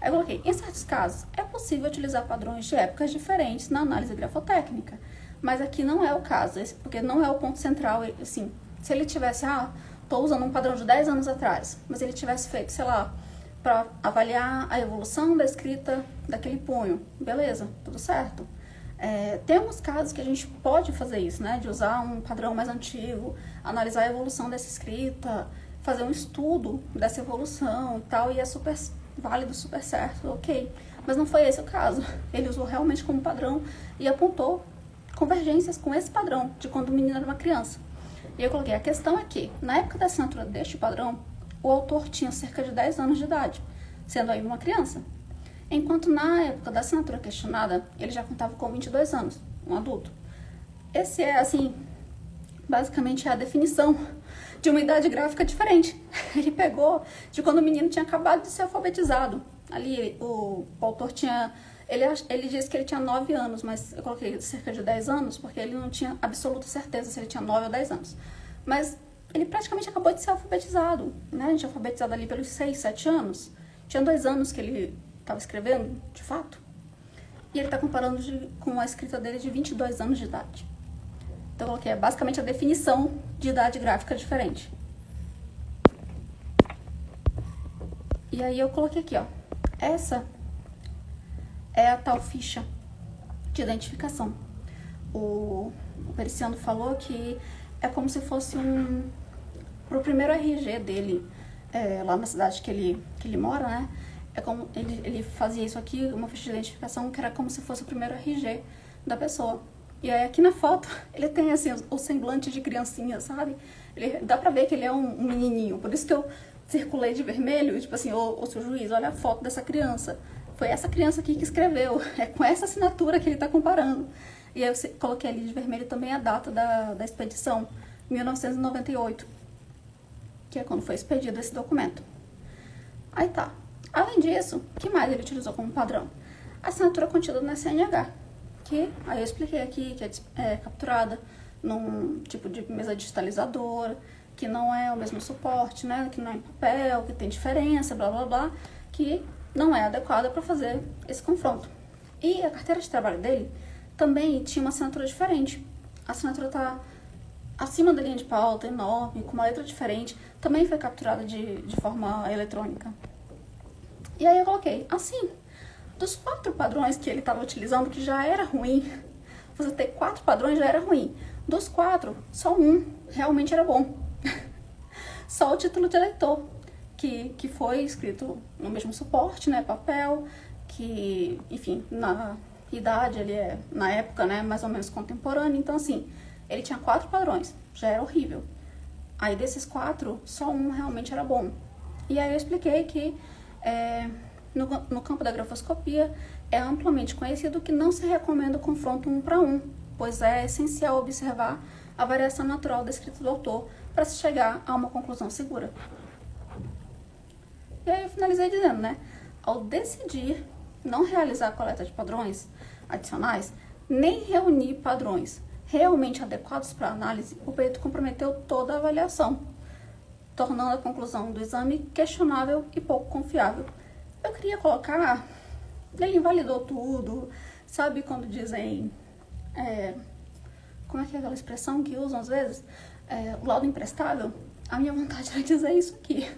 Aí eu coloquei, em certos casos, é possível utilizar padrões de épocas diferentes na análise grafotécnica, mas aqui não é o caso, porque não é o ponto central, assim, se ele tivesse, tô usando um padrão de 10 anos atrás, mas ele tivesse feito, sei lá, para avaliar a evolução da escrita daquele punho, beleza, tudo certo. Tem alguns casos que a gente pode fazer isso, né, de usar um padrão mais antigo, analisar a evolução dessa escrita, fazer um estudo dessa evolução e tal, e é super válido, super certo, ok. Mas não foi esse o caso. Ele usou realmente como padrão e apontou convergências com esse padrão de quando o menino era uma criança. E eu coloquei, a questão é que, na época da assinatura deste padrão, o autor tinha cerca de 10 anos de idade, sendo ainda uma criança. Enquanto na época da assinatura questionada, ele já contava com 22 anos, um adulto. Esse é, assim, basicamente a definição de uma idade gráfica diferente. Ele pegou de quando o menino tinha acabado de ser alfabetizado. Ali, o autor tinha... Ele disse que ele tinha 9 anos, mas eu coloquei cerca de 10 anos, porque ele não tinha absoluta certeza se ele tinha 9 ou 10 anos. Mas ele praticamente acabou de ser alfabetizado, né? A gente é alfabetizado ali pelos 6, 7 anos. Tinha 2 anos que ele estava escrevendo, de fato. E ele está comparando com a escrita dele de 22 anos de idade. Então eu coloquei basicamente a definição de idade gráfica diferente. E aí eu coloquei aqui, ó. Essa é a tal ficha de identificação. O periciano falou que é como se fosse pro primeiro RG dele, lá na cidade que ele mora, né? É como ele fazia isso aqui, uma ficha de identificação que era como se fosse o primeiro RG da pessoa. E aí aqui na foto ele tem assim o semblante de criancinha, sabe? Dá pra ver que ele é um menininho. Por isso que eu circulei de vermelho, tipo assim, ô seu juiz, olha a foto dessa criança. Foi essa criança aqui que escreveu. É com essa assinatura que ele tá comparando. E aí eu coloquei ali de vermelho também a data da expedição, 1998. Que é quando foi expedido esse documento. Aí tá. Além disso, o que mais ele utilizou como padrão? A assinatura contida na CNH, que aí eu expliquei aqui que é capturada num tipo de mesa digitalizadora, que não é o mesmo suporte, né? Que não é em papel, que tem diferença, blá blá blá, que não é adequada para fazer esse confronto. E a carteira de trabalho dele também tinha uma assinatura diferente. A assinatura tá acima da linha de pauta, enorme, com uma letra diferente, também foi capturada de forma eletrônica. E aí eu coloquei, assim, dos 4 padrões que ele estava utilizando, que já era ruim, você ter 4 padrões já era ruim. Dos 4, só um realmente era bom. Só o título de eleitor, que foi escrito no mesmo suporte, né, papel, que, enfim, na idade, ele é, na época, né, mais ou menos contemporâneo. Então, assim, ele tinha 4 padrões, já era horrível. Aí, desses 4, só um realmente era bom. E aí eu expliquei que no campo da grafoscopia é amplamente conhecido que não se recomenda o confronto 1 para 1, pois é essencial observar a variação natural da escrita do autor para se chegar a uma conclusão segura. E aí eu finalizei dizendo, né? Ao decidir não realizar a coleta de padrões adicionais, nem reunir padrões realmente adequados para análise, o perito comprometeu toda a avaliação, tornando a conclusão do exame questionável e pouco confiável. Eu queria colocar, ele invalidou tudo, sabe quando dizem, como é que é aquela expressão que usam às vezes? O laudo imprestável? A minha vontade era dizer isso aqui,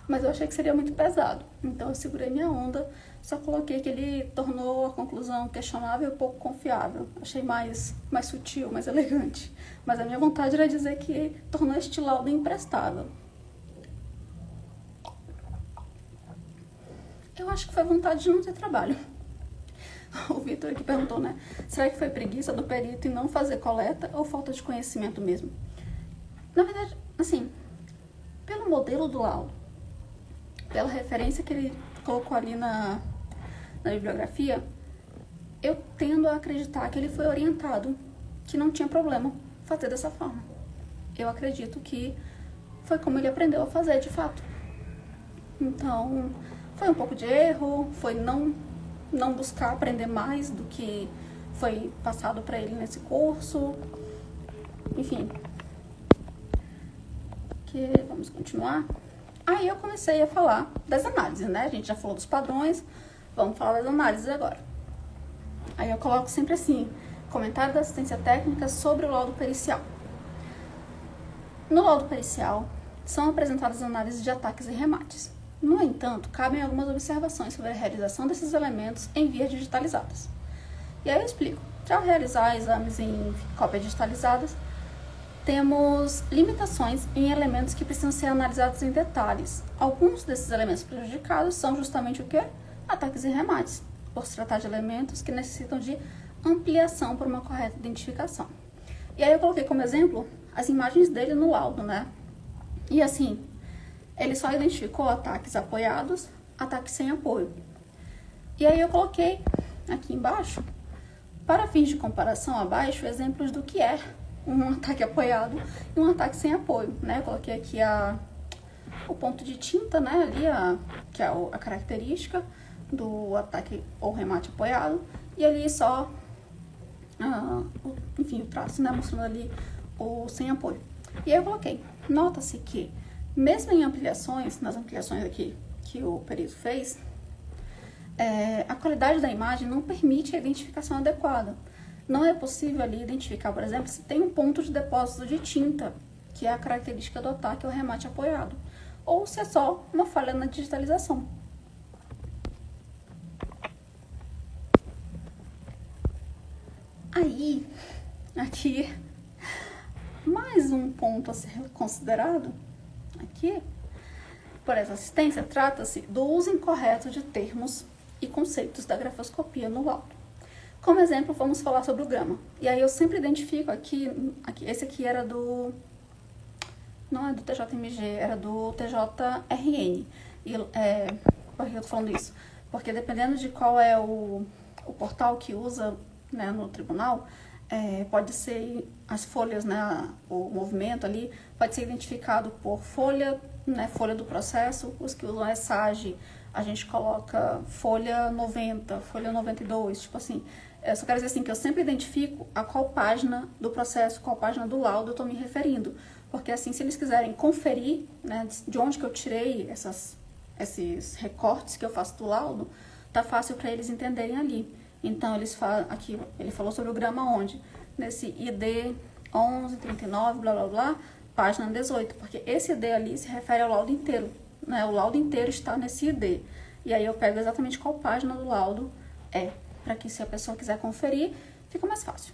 mas eu achei que seria muito pesado. Então eu segurei minha onda, só coloquei que ele tornou a conclusão questionável e pouco confiável. Achei mais sutil, mais elegante. Mas a minha vontade era dizer que tornou este laudo imprestável. Eu acho que foi vontade de não ter trabalho. O Vitor aqui perguntou, né? Será que foi preguiça do perito em não fazer coleta ou falta de conhecimento mesmo? Na verdade, assim, pelo modelo do laudo, pela referência que ele colocou ali na bibliografia, eu tendo a acreditar que ele foi orientado, que não tinha problema fazer dessa forma. Eu acredito que foi como ele aprendeu a fazer, de fato. Então, foi um pouco de erro, foi não buscar aprender mais do que foi passado para ele nesse curso. Enfim. porque vamos continuar. Aí eu comecei a falar das análises, né? A gente já falou dos padrões, vamos falar das análises agora. Aí eu coloco sempre assim, comentário da assistência técnica sobre o laudo pericial. No laudo pericial, são apresentadas análises de ataques e remates. No entanto, cabem algumas observações sobre a realização desses elementos em vias digitalizadas. E aí eu explico. Para realizar exames em cópias digitalizadas, temos limitações em elementos que precisam ser analisados em detalhes. Alguns desses elementos prejudicados são justamente o quê? Ataques e remates, por se tratar de elementos que necessitam de ampliação para uma correta identificação. E aí eu coloquei como exemplo as imagens dele no laudo, né? E assim, ele só identificou ataques apoiados, ataques sem apoio. E aí eu coloquei aqui embaixo, para fins de comparação abaixo, exemplos do que é um ataque apoiado e um ataque sem apoio, né? Eu coloquei aqui o ponto de tinta, né? Ali, que é a característica do ataque ou remate apoiado. E ali só, enfim, o traço, né? Mostrando ali o sem apoio. E aí eu coloquei. Nota-se que, mesmo em ampliações, nas ampliações aqui que o perito fez, a qualidade da imagem não permite a identificação adequada. Não é possível ali identificar, por exemplo, se tem um ponto de depósito de tinta, que é a característica do ataque ou remate apoiado, ou se é só uma falha na digitalização. Aí, aqui, mais um ponto a ser considerado, aqui, por essa assistência, trata-se do uso incorreto de termos e conceitos da grafoscopia no laudo. Como exemplo, vamos falar sobre o grama. E aí eu sempre identifico aqui esse aqui era não é do TJMG, era do TJRN. E, por que eu tô falando isso? Porque dependendo de qual é o portal que usa, né, no tribunal, pode ser as folhas, né, o movimento ali, pode ser identificado por folha, né, folha do processo. Os que usam SAG, a gente coloca folha 90, folha 92, tipo assim. Eu só quero dizer assim, que eu sempre identifico a qual página do processo, qual página do laudo eu estou me referindo. Porque assim, se eles quiserem conferir, né, de onde que eu tirei esses recortes que eu faço do laudo, tá fácil para eles entenderem ali. Então, aqui ele falou sobre o grama onde? Nesse ID 1139, blá, blá, blá, página 18. Porque esse ID ali se refere ao laudo inteiro, né? O laudo inteiro está nesse ID. E aí eu pego exatamente qual página do laudo para que, se a pessoa quiser conferir, fica mais fácil.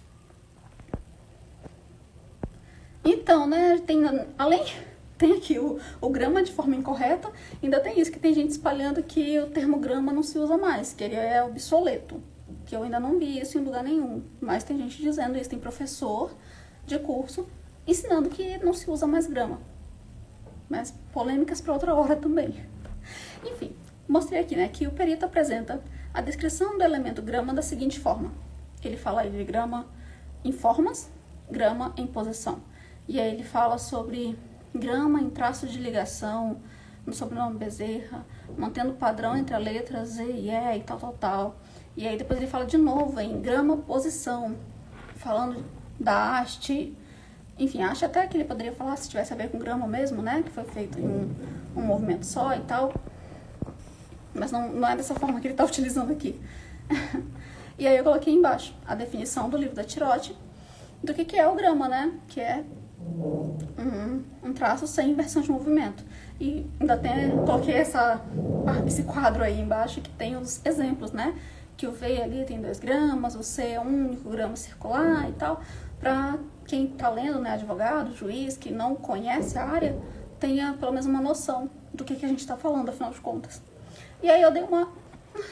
Então, né, tem aqui o grama de forma incorreta, ainda tem isso, que tem gente espalhando que o termo grama não se usa mais, que ele é obsoleto, que eu ainda não vi isso em lugar nenhum, mas tem gente dizendo isso, tem professor de curso ensinando que não se usa mais grama, mas polêmicas para outra hora também. Enfim, mostrei aqui, né, que o perito apresenta a descrição do elemento grama da seguinte forma. Ele fala aí de grama em formas, grama em posição. E aí ele fala sobre grama em traços de ligação, no sobrenome Bezerra, mantendo o padrão entre a letra Z e E e tal, tal, tal. E aí depois ele fala de novo em grama posição, falando da haste. Enfim, haste até que ele poderia falar se tivesse a ver com grama mesmo, né? Que foi feito em um movimento só e tal. Mas não é dessa forma que ele está utilizando aqui. E aí eu coloquei embaixo a definição do livro da Tirotti do que é o grama, né? Que é um traço sem inversão de movimento. E ainda coloquei esse quadro aí embaixo que tem os exemplos, né? Que o V ali tem 2 gramas, o C é um único grama circular e tal. Para quem está lendo, né? Advogado, juiz, que não conhece a área, tenha pelo menos uma noção do que a gente está falando, afinal de contas. E aí eu dei um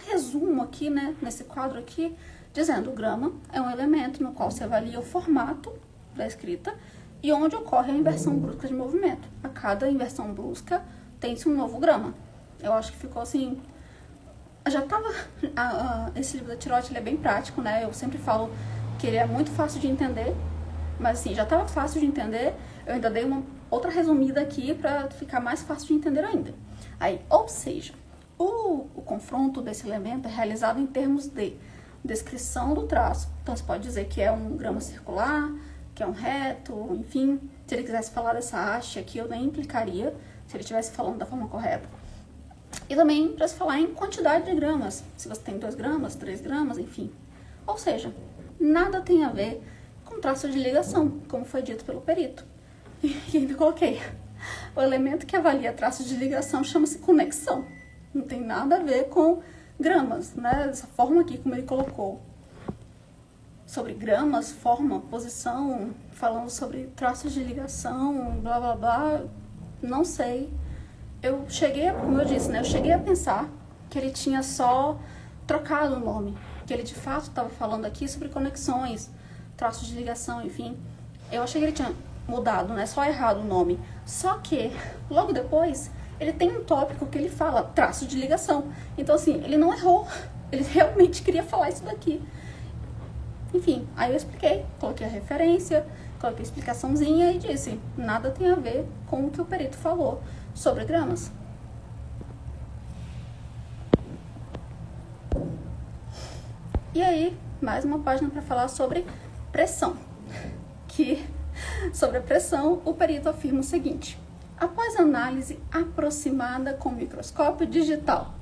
resumo aqui, né, nesse quadro aqui, dizendo: o grama é um elemento no qual se avalia o formato da escrita e onde ocorre a inversão brusca de movimento. A cada inversão brusca tem-se um novo grama. Eu acho que ficou assim... esse livro da Tirotti, ele é bem prático, né? Eu sempre falo que ele é muito fácil de entender, mas assim, já estava fácil de entender, eu ainda dei uma outra resumida aqui para ficar mais fácil de entender ainda. Aí, ou seja, o confronto desse elemento é realizado em termos de descrição do traço. Então, você pode dizer que é um grama circular, que é um reto, enfim, Se ele quisesse falar dessa haste aqui, eu nem implicaria, se ele estivesse falando da forma correta. E também para se falar em quantidade de gramas, se você tem 2 gramas, 3 gramas, enfim. Ou seja, nada tem a ver com traço de ligação, como foi dito pelo perito. E ainda coloquei, o elemento que avalia traço de ligação chama-se conexão. Não tem nada a ver com gramas, né? Dessa forma aqui como ele colocou. Sobre gramas, forma, posição, falando sobre traços de ligação, blá blá blá, não sei. Eu cheguei, como eu disse, né? Eu cheguei a pensar que ele tinha só trocado o nome, que ele de fato estava falando aqui sobre conexões, traços de ligação, enfim. Eu achei que ele tinha mudado, né? Só errado o nome. Só que, logo depois, ele tem um tópico que ele fala traço de ligação. Então, assim, ele não errou. Ele realmente queria falar isso daqui. Enfim, aí eu expliquei, coloquei a referência, coloquei a explicaçãozinha e disse, nada tem a ver com o que o perito falou sobre gramas. E aí, mais uma página para falar sobre pressão. Que, sobre a pressão, o perito afirma o seguinte: após análise aproximada com microscópio digital.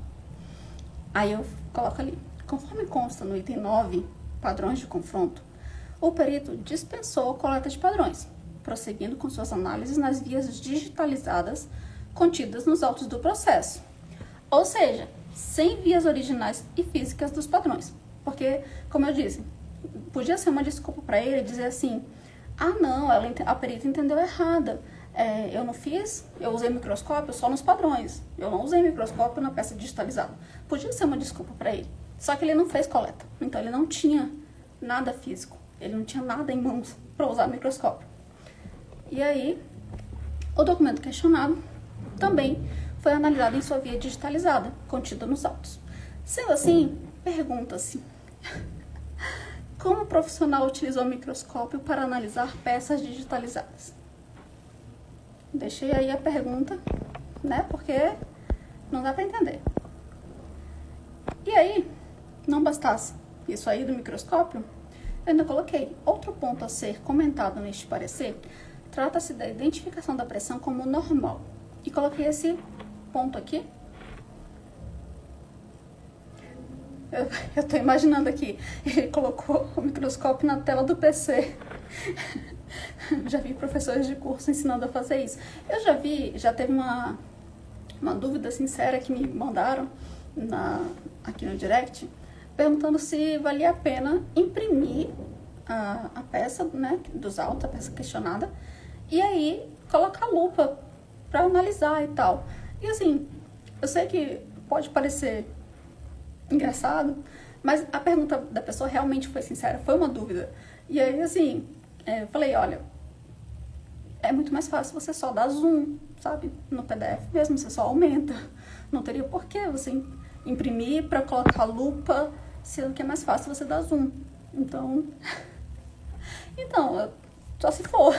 Aí eu coloco ali, conforme consta no item 9, padrões de confronto, o perito dispensou a coleta de padrões, prosseguindo com suas análises nas vias digitalizadas contidas nos autos do processo. Ou seja, sem vias originais e físicas dos padrões. Porque, como eu disse, podia ser uma desculpa para ele dizer assim, ah não, a perita entendeu errada, eu não fiz, eu usei microscópio só nos padrões, eu não usei microscópio na peça digitalizada. Podia ser uma desculpa para ele. Só que ele não fez coleta, então ele não tinha nada físico, ele não tinha nada em mãos para usar microscópio. E aí, o documento questionado também foi analisado em sua via digitalizada, contida nos autos. Sendo assim, pergunta-se, como o profissional utilizou o microscópio para analisar peças digitalizadas? Deixei aí a pergunta, né, porque não dá para entender. E aí, não bastasse isso aí do microscópio, eu ainda coloquei outro ponto a ser comentado neste parecer, trata-se da identificação da pressão como normal. E coloquei esse ponto aqui. Eu tô imaginando aqui, ele colocou o microscópio na tela do PC. Já vi professores de curso ensinando a fazer isso. Eu já teve uma dúvida sincera que me mandaram aqui no direct, perguntando se valia a pena imprimir a peça, né, dos autos, a peça questionada, e aí colocar lupa para analisar e tal. E assim, eu sei que pode parecer engraçado, mas a pergunta da pessoa realmente foi sincera, foi uma dúvida. E aí, assim, eu falei, olha, é muito mais fácil você só dar zoom, sabe? No PDF mesmo, você só aumenta. Não teria por que você imprimir para colocar lupa, sendo que é mais fácil você dar zoom. Então, só se for.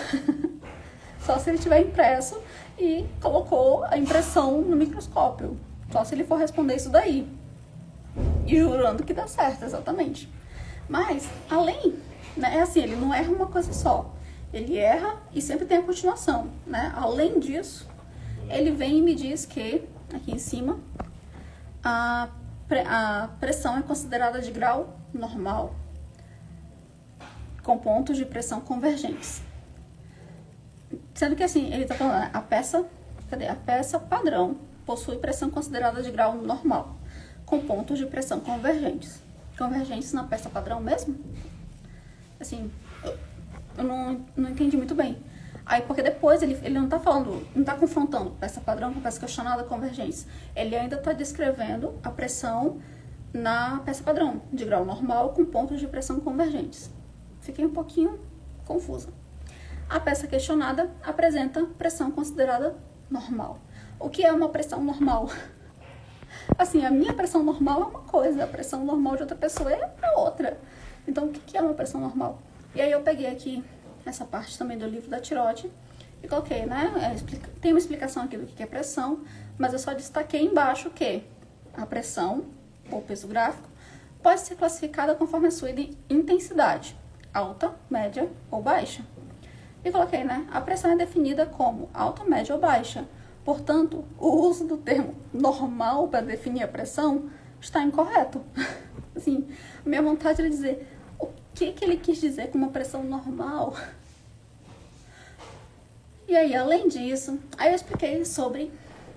Só se ele tiver impresso e colocou a impressão no microscópio. Só se ele for responder isso daí. E jurando que dá certo, exatamente. Mas, além, né, é assim, ele não erra uma coisa só. Ele erra e sempre tem a continuação, né? Além disso, ele vem e me diz que, aqui em cima, a pressão é considerada de grau normal, com pontos de pressão convergentes. Sendo que assim, ele está falando, a peça padrão possui pressão considerada de grau normal, com pontos de pressão convergentes. Convergentes na peça padrão mesmo? Assim, eu não entendi muito bem. Aí, porque depois ele não está falando, não está confrontando peça padrão com peça questionada convergentes. Ele ainda está descrevendo a pressão na peça padrão, de grau normal, com pontos de pressão convergentes. Fiquei um pouquinho confusa. A peça questionada apresenta pressão considerada normal. O que é uma pressão normal? Assim, a minha pressão normal é uma coisa, a pressão normal de outra pessoa é outra. Então, o que é uma pressão normal? E aí eu peguei aqui essa parte também do livro da Tirotti e coloquei, né? Tem uma explicação aqui do que é pressão, mas eu só destaquei embaixo que a pressão, ou peso gráfico, pode ser classificada conforme a sua intensidade, alta, média ou baixa. E coloquei, né? A pressão é definida como alta, média ou baixa. Portanto, o uso do termo normal para definir a pressão está incorreto. Assim, minha vontade era dizer o que ele quis dizer com uma pressão normal. E aí, além disso, aí eu expliquei sobre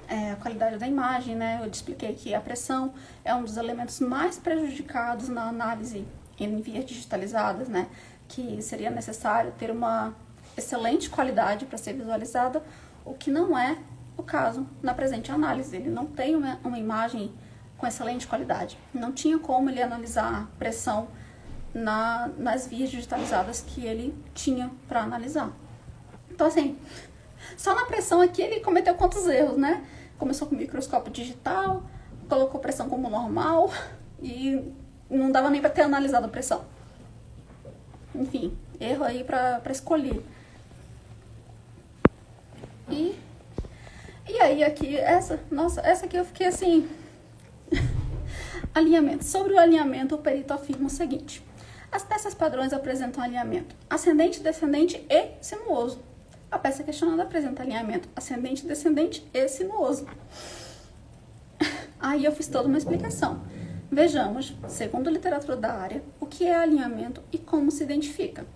a qualidade da imagem, né? Eu expliquei que a pressão é um dos elementos mais prejudicados na análise em vias digitalizadas, né? Que seria necessário ter uma excelente qualidade para ser visualizada, o que não é o caso na presente análise. Ele não tem uma imagem com excelente qualidade. Não tinha como ele analisar a pressão nas vias digitalizadas que ele tinha para analisar. Então, assim, só na pressão aqui ele cometeu quantos erros, né? Começou com microscópio digital, colocou pressão como normal e não dava nem para ter analisado a pressão. Enfim, erro aí para escolher. E aí aqui, essa aqui eu fiquei assim... Alinhamento. Sobre o alinhamento, o perito afirma o seguinte: as peças padrões apresentam alinhamento ascendente, descendente e sinuoso. A peça questionada apresenta alinhamento ascendente, descendente e sinuoso. Aí eu fiz toda uma explicação. Vejamos, segundo a literatura da área, o que é alinhamento e como se identifica.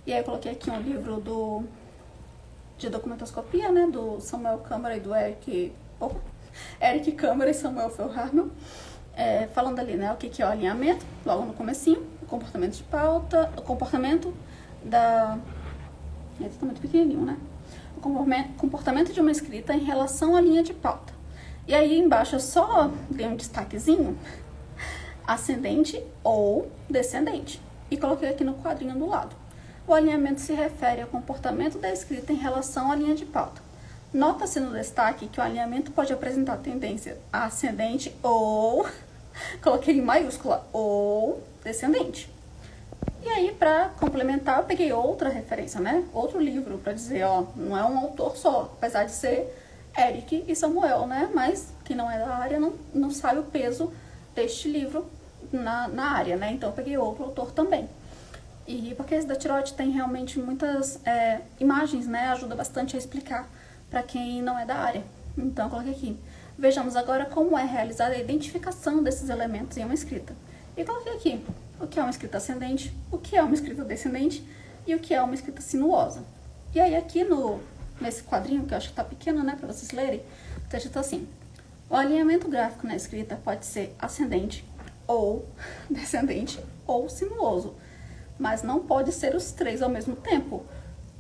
E aí eu coloquei aqui um livro de documentoscopia, né, do Samuel Câmara e do Eric Câmara e Samuel Felharmel, falando ali, né, o que é o alinhamento, logo no comecinho, o comportamento de pauta, o comportamento da... Tá muito pequenininho, né? O comportamento de uma escrita em relação à linha de pauta. E aí embaixo eu só dei um destaquezinho, ascendente ou descendente. E coloquei aqui no quadrinho do lado. O alinhamento se refere ao comportamento da escrita em relação à linha de pauta. Nota-se no destaque que o alinhamento pode apresentar tendência ascendente ou, coloquei em maiúscula, ou descendente. E aí, para complementar, eu peguei outra referência, né? Outro livro, para dizer, ó, não é um autor só, apesar de ser Eric e Samuel, né? Mas quem não é da área não sabe o peso deste livro na área, né? Então, eu peguei outro autor também. E porque esse da Tirote tem realmente muitas imagens, né? Ajuda bastante a explicar para quem não é da área. Então, eu coloquei aqui. Vejamos agora como é realizada a identificação desses elementos em uma escrita. E coloquei aqui o que é uma escrita ascendente, o que é uma escrita descendente e o que é uma escrita sinuosa. E aí aqui nesse quadrinho, que eu acho que tá pequeno, né, para vocês lerem, tá escrito assim: o alinhamento gráfico na escrita pode ser ascendente ou descendente ou sinuoso, mas não pode ser os três ao mesmo tempo,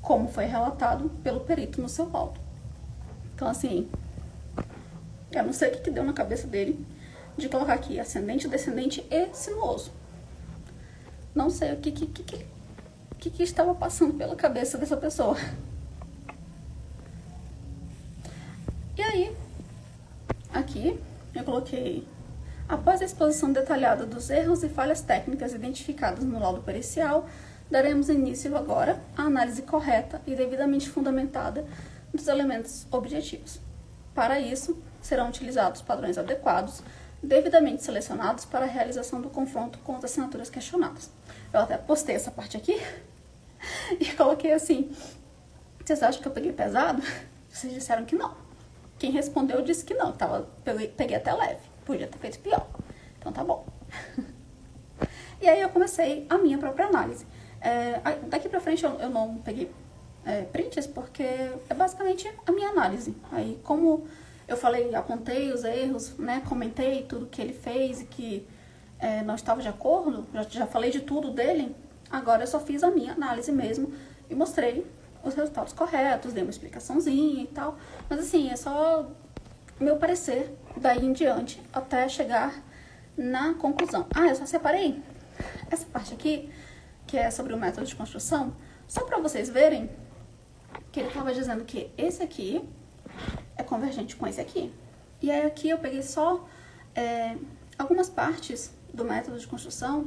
como foi relatado pelo perito no seu laudo. Então, assim, eu não sei o que deu na cabeça dele de colocar aqui ascendente, descendente e sinuoso. Não sei o que estava passando pela cabeça dessa pessoa. E aí, aqui, eu coloquei: após a exposição detalhada dos erros e falhas técnicas identificadas no laudo pericial, daremos início agora à análise correta e devidamente fundamentada dos elementos objetivos. Para isso, serão utilizados padrões adequados, devidamente selecionados para a realização do confronto com as assinaturas questionadas. Eu até postei essa parte aqui e coloquei assim: vocês acham que eu peguei pesado? Vocês disseram que não. Quem respondeu disse que não, peguei até leve, podia ter feito pior. Então tá bom. E aí eu comecei a minha própria análise. Daqui pra frente eu não peguei prints, porque é basicamente a minha análise. Aí, como eu falei, apontei os erros, né, comentei tudo que ele fez e que não estava de acordo, já falei de tudo dele, agora eu só fiz a minha análise mesmo e mostrei os resultados corretos, dei uma explicaçãozinha e tal, mas assim, é só meu parecer daí em diante até chegar na conclusão. Eu só separei essa parte aqui, que é sobre o método de construção, só para vocês verem que ele estava dizendo que esse aqui é convergente com esse aqui. E aí aqui eu peguei só algumas partes do método de construção,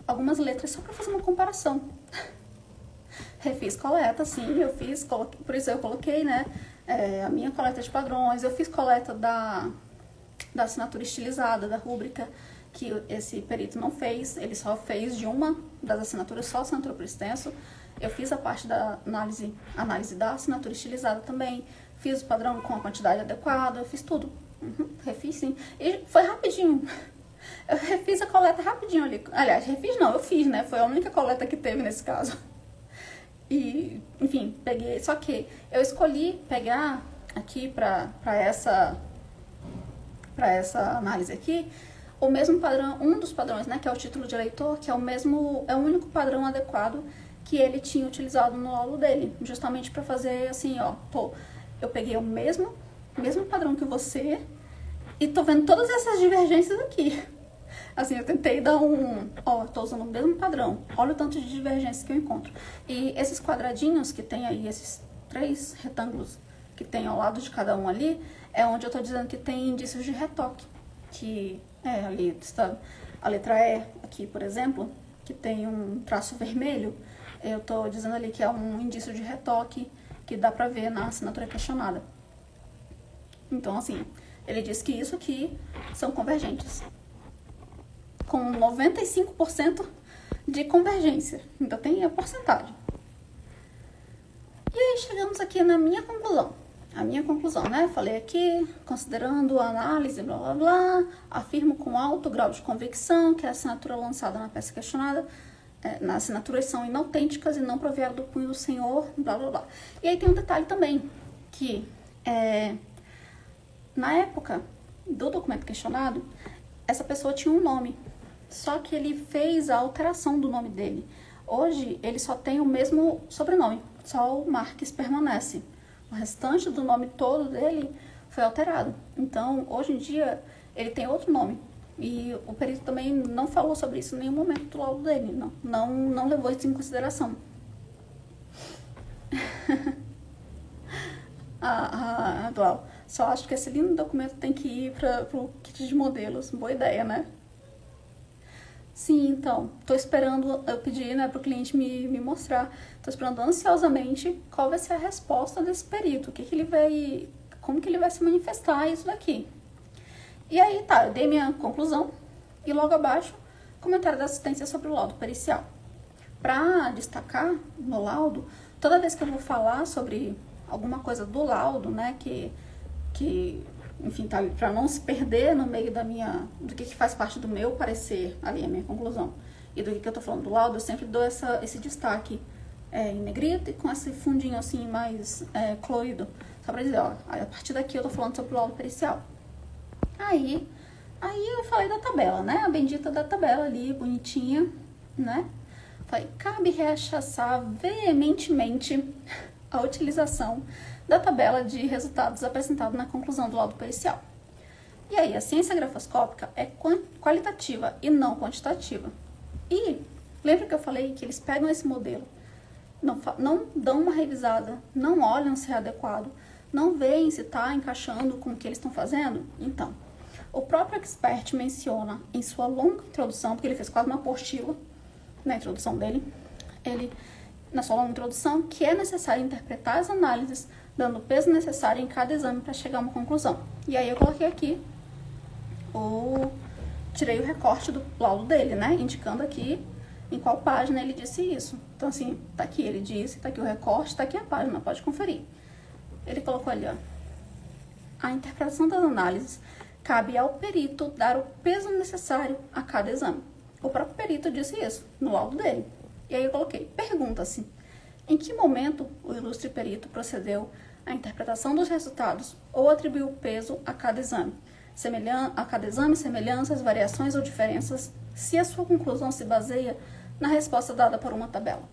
algumas letras, só para fazer uma comparação. Refiz coleta, sim, eu fiz, por isso eu coloquei, né, a minha coleta de padrões, eu fiz coleta da assinatura estilizada, da rúbrica, que esse perito não fez, ele só fez de uma das assinaturas, só assinatura por extenso. Eu fiz a parte da análise da assinatura estilizada também, fiz o padrão com a quantidade adequada, eu fiz tudo. Refiz sim. E foi rapidinho. Eu refiz a coleta rapidinho ali. Aliás, refiz não, eu fiz, né? Foi a única coleta que teve nesse caso. E, enfim, peguei. Só que eu escolhi pegar aqui pra essa análise aqui, o mesmo padrão, um dos padrões, né? Que é o título de eleitor, que é o único padrão adequado que ele tinha utilizado no laudo dele. Justamente pra fazer assim, ó. Eu peguei o mesmo padrão que você e tô vendo todas essas divergências aqui. Assim, eu tentei dar tô usando o mesmo padrão. Olha o tanto de divergências que eu encontro. E esses quadradinhos que tem aí, esses 3 retângulos que tem ao lado de cada um ali, é onde eu tô dizendo que tem indícios de retoque. Que ali está a letra E aqui, por exemplo, que tem um traço vermelho. Eu tô dizendo ali que é um indício de retoque que dá pra ver na assinatura questionada. Então, assim, ele diz que isso aqui são convergentes. Com 95% de convergência. Ainda tem a porcentagem. E aí chegamos aqui na minha conclusão. A minha conclusão, né? Falei aqui, considerando a análise, blá blá blá, afirmo com alto grau de convicção que a assinatura lançada na peça questionada, nas assinaturas são inautênticas e não provieram do punho do senhor, blá blá blá. E aí tem um detalhe também, que na época do documento questionado, essa pessoa tinha um nome. Só que ele fez a alteração do nome dele. Hoje, ele só tem o mesmo sobrenome, só o Marques permanece. O restante do nome todo dele foi alterado. Então, hoje em dia, ele tem outro nome. E o perito também não falou sobre isso em nenhum momento do laudo dele. Não levou isso em consideração. Atual. Só acho que esse lindo documento tem que ir para o kit de modelos. Boa ideia, né? Sim, então, tô esperando, eu pedi, né, pro cliente me mostrar, tô esperando ansiosamente qual vai ser a resposta desse perito, como que ele vai se manifestar isso daqui. E aí, tá, eu dei minha conclusão e logo abaixo, comentário da assistência sobre o laudo pericial. Pra destacar no laudo, toda vez que eu vou falar sobre alguma coisa do laudo, né, enfim, tá, para não se perder no meio do que faz parte do meu parecer, ali a minha conclusão, e do que eu tô falando do laudo, eu sempre dou esse destaque em negrito e com esse fundinho assim mais colorido, só pra dizer, ó, a partir daqui eu tô falando sobre o laudo pericial. Aí eu falei da tabela, né, a bendita da tabela ali, bonitinha, né, falei, cabe rechaçar veementemente a utilização da tabela de resultados apresentada na conclusão do laudo pericial. E aí, a ciência grafoscópica é qualitativa e não quantitativa. E lembra que eu falei que eles pegam esse modelo, não dão uma revisada, não olham se é adequado, não veem se está encaixando com o que eles estão fazendo? Então, o próprio expert menciona em sua longa introdução, porque ele fez quase uma apostila na introdução dele, na sua longa introdução, que é necessário interpretar as análises, dando o peso necessário em cada exame para chegar a uma conclusão. E aí eu coloquei aqui, tirei o recorte do laudo dele, né? Indicando aqui em qual página ele disse isso. Então, assim, tá aqui, ele disse, tá aqui o recorte, tá aqui a página, pode conferir. Ele colocou ali, ó. A interpretação das análises cabe ao perito dar o peso necessário a cada exame. O próprio perito disse isso no laudo dele. E aí eu coloquei, pergunta-se, em que momento o ilustre perito procedeu à interpretação dos resultados ou atribuiu peso a cada exame? Semelhanças, variações ou diferenças, se a sua conclusão se baseia na resposta dada por uma tabela.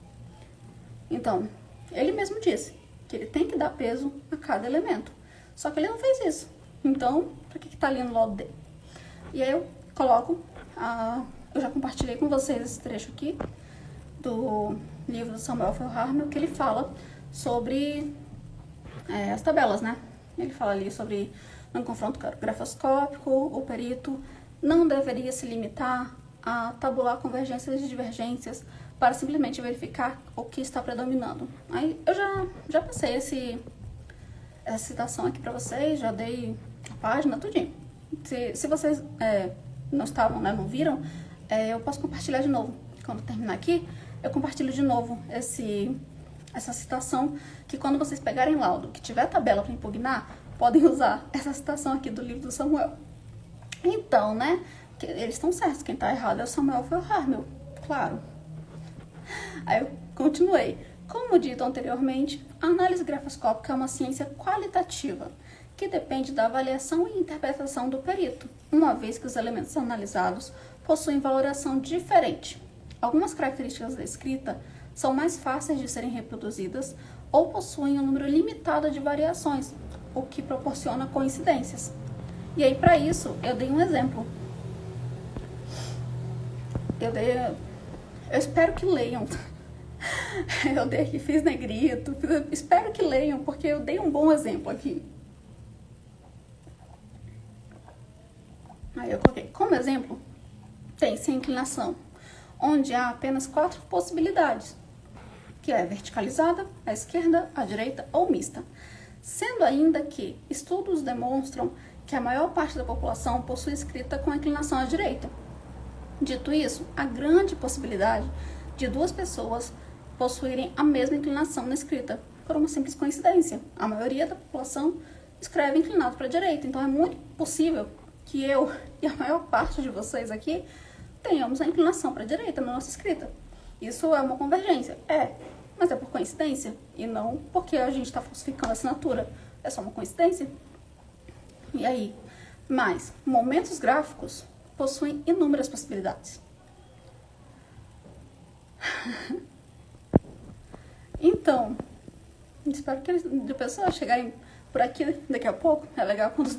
Então, ele mesmo disse que ele tem que dar peso a cada elemento. Só que ele não fez isso. Então, para que está ali no laudo dele? E aí eu coloco, eu já compartilhei com vocês esse trecho aqui, do livro do Samuel Felharmel, que ele fala sobre as tabelas, né? Ele fala ali sobre no confronto grafoscópico, o perito não deveria se limitar a tabular convergências e divergências para simplesmente verificar o que está predominando. Aí eu já passei essa citação aqui para vocês, já dei a página, tudinho. Se vocês não estavam, né, não viram, eu posso compartilhar de novo. Quando terminar aqui, eu compartilho de novo essa citação, que quando vocês pegarem laudo, que tiver tabela para impugnar, podem usar essa citação aqui do livro do Samuel. Então, né, eles estão certos, quem tá errado é o Samuel, foi o Harmel, claro. Aí eu continuei. Como dito anteriormente, a análise grafoscópica é uma ciência qualitativa, que depende da avaliação e interpretação do perito, uma vez que os elementos analisados possuem valoração diferente. Algumas características da escrita são mais fáceis de serem reproduzidas ou possuem um número limitado de variações, o que proporciona coincidências. E aí, para isso, eu dei um exemplo. Eu espero que leiam. Eu dei aqui, fiz negrito, espero que leiam, porque eu dei um bom exemplo aqui. Aí eu coloquei, como exemplo, tem-se a inclinação, onde há apenas 4 possibilidades, que é verticalizada, à esquerda, à direita ou mista. Sendo ainda que estudos demonstram que a maior parte da população possui escrita com inclinação à direita. Dito isso, há grande possibilidade de 2 pessoas possuírem a mesma inclinação na escrita, por uma simples coincidência. A maioria da população escreve inclinado para a direita, então é muito possível que eu e a maior parte de vocês aqui tenhamos a inclinação para a direita na nossa escrita. Isso é uma convergência? É, mas é por coincidência e não porque a gente está falsificando a assinatura. É só uma coincidência? E aí? Mas momentos gráficos possuem inúmeras possibilidades. Então, espero que as pessoas chegarem por aqui daqui a pouco. É legal quando os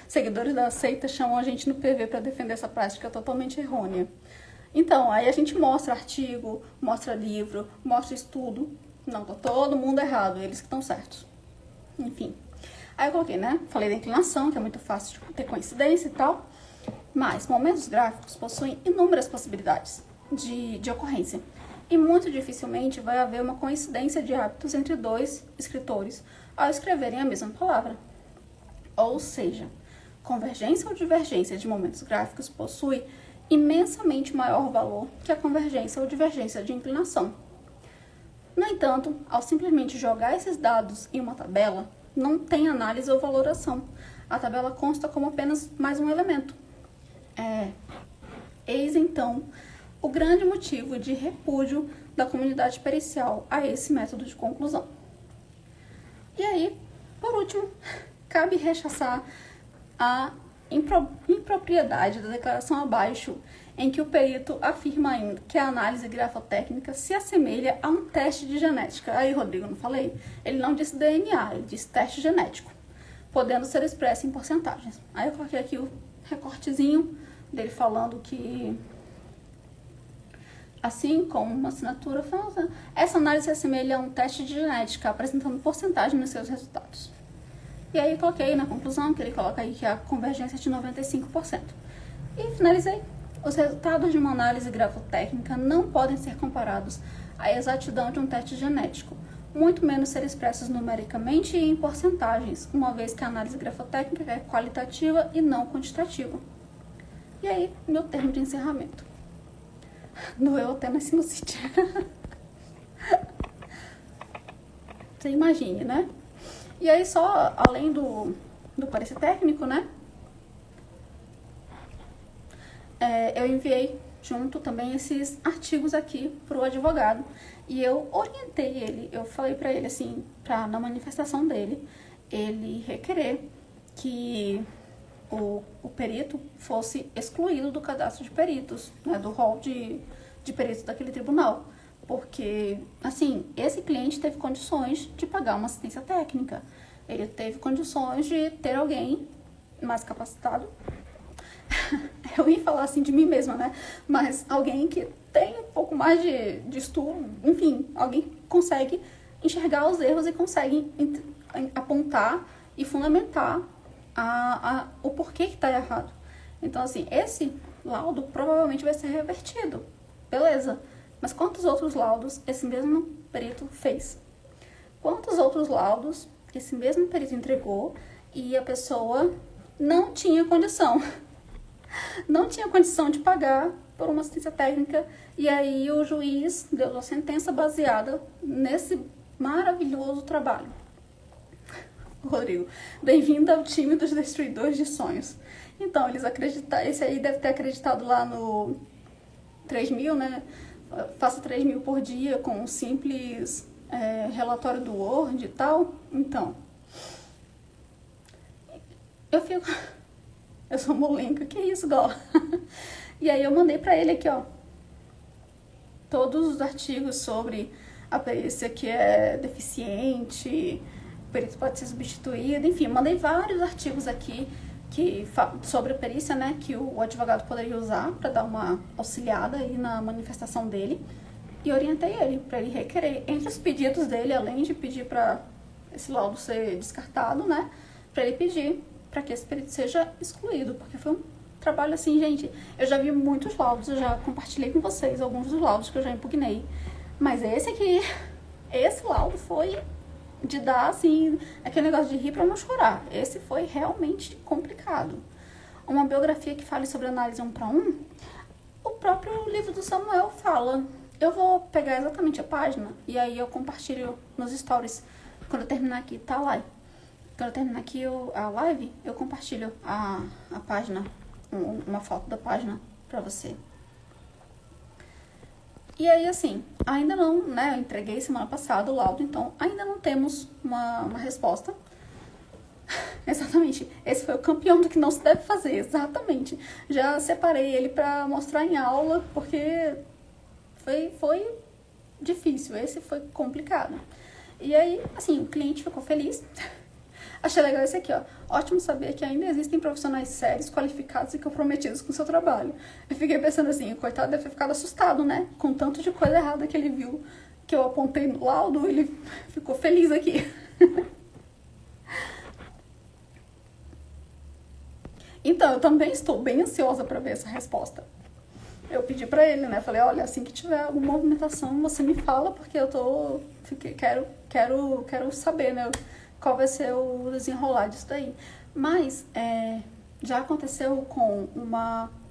seguidores da seita chamam a gente no PV para defender essa prática totalmente errônea. Então, aí a gente mostra artigo, mostra livro, mostra estudo. Não, tá todo mundo errado, eles que estão certos. Enfim. Aí eu coloquei, né? Falei da inclinação, que é muito fácil de ter coincidência e tal. Mas momentos gráficos possuem inúmeras possibilidades de ocorrência. E muito dificilmente vai haver uma coincidência de hábitos entre 2 escritores ao escreverem a mesma palavra. Ou seja, convergência ou divergência de momentos gráficos possui imensamente maior valor que a convergência ou divergência de inclinação. No entanto, ao simplesmente jogar esses dados em uma tabela, não tem análise ou valoração. A tabela consta como apenas mais um elemento. Eis então o grande motivo de repúdio da comunidade pericial a esse método de conclusão. E aí, por último, cabe rechaçar a impropriedade da declaração abaixo, em que o perito afirma ainda que a análise grafotécnica se assemelha a um teste de genética. Aí, Rodrigo, não falei? Ele não disse DNA, ele disse teste genético, podendo ser expresso em porcentagens. Aí eu coloquei aqui o recortezinho dele falando que, assim como uma assinatura, essa análise se assemelha a um teste de genética, apresentando porcentagem nos seus resultados. E aí eu coloquei na conclusão, que ele coloca aí que a convergência é de 95%. E finalizei. Os resultados de uma análise grafotécnica não podem ser comparados à exatidão de um teste genético, muito menos ser expressos numericamente e em porcentagens, uma vez que a análise grafotécnica é qualitativa e não quantitativa. E aí, meu termo de encerramento. Doeu até na sinusite. Você imagine, né? E aí, só além do parecer técnico, né? Eu enviei junto também esses artigos aqui pro advogado. E eu orientei ele, eu falei pra ele assim, na manifestação dele, ele requerer que o perito fosse excluído do cadastro de peritos, né, do rol de peritos daquele tribunal. Porque, assim, esse cliente teve condições de pagar uma assistência técnica. Ele teve condições de ter alguém mais capacitado. Eu ia falar assim de mim mesma, né? Mas alguém que tem um pouco mais de estudo, enfim, alguém que consegue enxergar os erros e consegue apontar e fundamentar o porquê que está errado. Então, assim, esse laudo provavelmente vai ser revertido. Beleza. Mas quantos outros laudos esse mesmo perito fez? Quantos outros laudos esse mesmo perito entregou e a pessoa não tinha condição? Não tinha condição de pagar por uma assistência técnica, e aí o juiz deu a sentença baseada nesse maravilhoso trabalho. Rodrigo, bem-vindo ao time dos destruidores de sonhos. Então, eles acreditaram, esse aí deve ter acreditado lá no 3.000, né? Faça 3.000 por dia com um simples relatório do Word e tal. Então, eu sou molenca, que isso, Gol? E aí eu mandei pra ele aqui, ó, todos os artigos sobre a perícia que é deficiente, o perito pode ser substituído, enfim, mandei vários artigos aqui sobre a perícia, né, que o advogado poderia usar para dar uma auxiliada aí na manifestação dele, e orientei ele para ele requerer, entre os pedidos dele, além de pedir para esse laudo ser descartado, né, para ele pedir para que esse perito seja excluído, porque foi um trabalho assim, gente, eu já vi muitos laudos, eu já compartilhei com vocês alguns dos laudos que eu já impugnei, mas esse aqui, esse laudo foi de dar, assim, aquele negócio de rir pra não chorar. Esse foi realmente complicado. Uma biografia que fale sobre análise 1 para 1, o próprio livro do Samuel fala. Eu vou pegar exatamente a página e aí eu compartilho nos stories. Quando eu terminar aqui, tá lá. Quando eu terminar aqui a live, eu compartilho a página, uma foto da página pra você. E aí, assim, ainda não, né, eu entreguei semana passada o laudo, então ainda não temos uma resposta. Exatamente, esse foi o campeão do que não se deve fazer, exatamente. Já separei ele pra mostrar em aula, porque foi difícil, esse foi complicado. E aí, assim, o cliente ficou feliz. Achei legal esse aqui, ó. Ótimo saber que ainda existem profissionais sérios, qualificados e comprometidos com o seu trabalho. Eu fiquei pensando assim, o coitado deve ter ficado assustado, né? Com tanto de coisa errada que ele viu, que eu apontei no laudo, ele ficou feliz aqui. Então, eu também estou bem ansiosa para ver essa resposta. Eu pedi pra ele, né? Falei, olha, assim que tiver alguma movimentação, você me fala, porque eu quero saber, né? Qual vai ser o desenrolar disso daí. Mas já aconteceu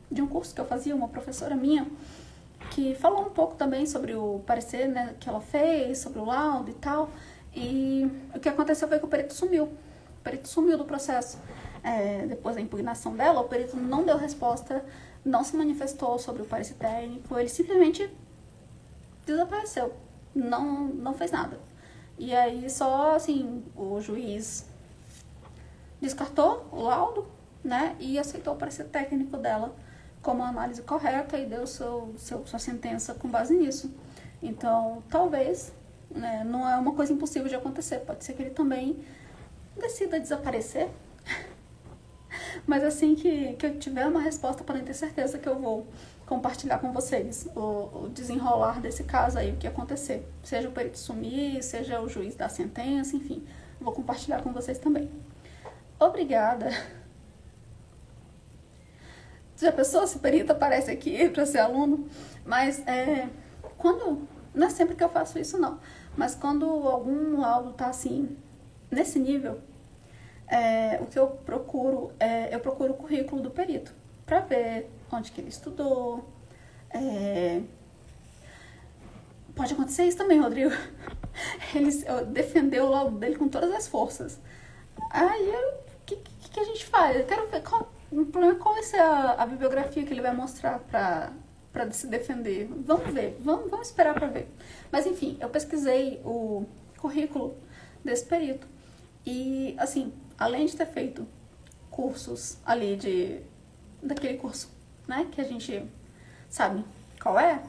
de um curso que eu fazia, uma professora minha, que falou um pouco também sobre o parecer, né, que ela fez, sobre o laudo e tal. E o que aconteceu foi que o perito sumiu. O perito sumiu do processo. Depois da impugnação dela, o perito não deu resposta, não se manifestou sobre o parecer técnico, ele simplesmente desapareceu. Não fez nada. E aí só, assim, o juiz descartou o laudo, né, e aceitou o parecer técnico dela como a análise correta e deu sua sentença com base nisso. Então, talvez, né, não é uma coisa impossível de acontecer, pode ser que ele também decida desaparecer. Mas assim que eu tiver uma resposta, podem ter certeza que eu vou compartilhar com vocês o desenrolar desse caso aí, o que acontecer. Seja o perito sumir, seja o juiz dar sentença, enfim. Vou compartilhar com vocês também. Obrigada. Já pensou se o perito aparece aqui para ser aluno? Mas não é sempre que eu faço isso, não. Mas quando algum laudo tá assim, nesse nível, o que eu procuro o currículo do perito para ver onde que ele estudou. Pode acontecer isso também, Rodrigo. Ele defendeu o laudo dele com todas as forças. Aí, o que a gente faz? Eu quero ver qual vai ser a bibliografia que ele vai mostrar para se defender. Vamos ver, vamos esperar para ver. Mas, enfim, eu pesquisei o currículo desse perito. E, assim, além de ter feito cursos ali daquele curso, né, que a gente sabe qual é,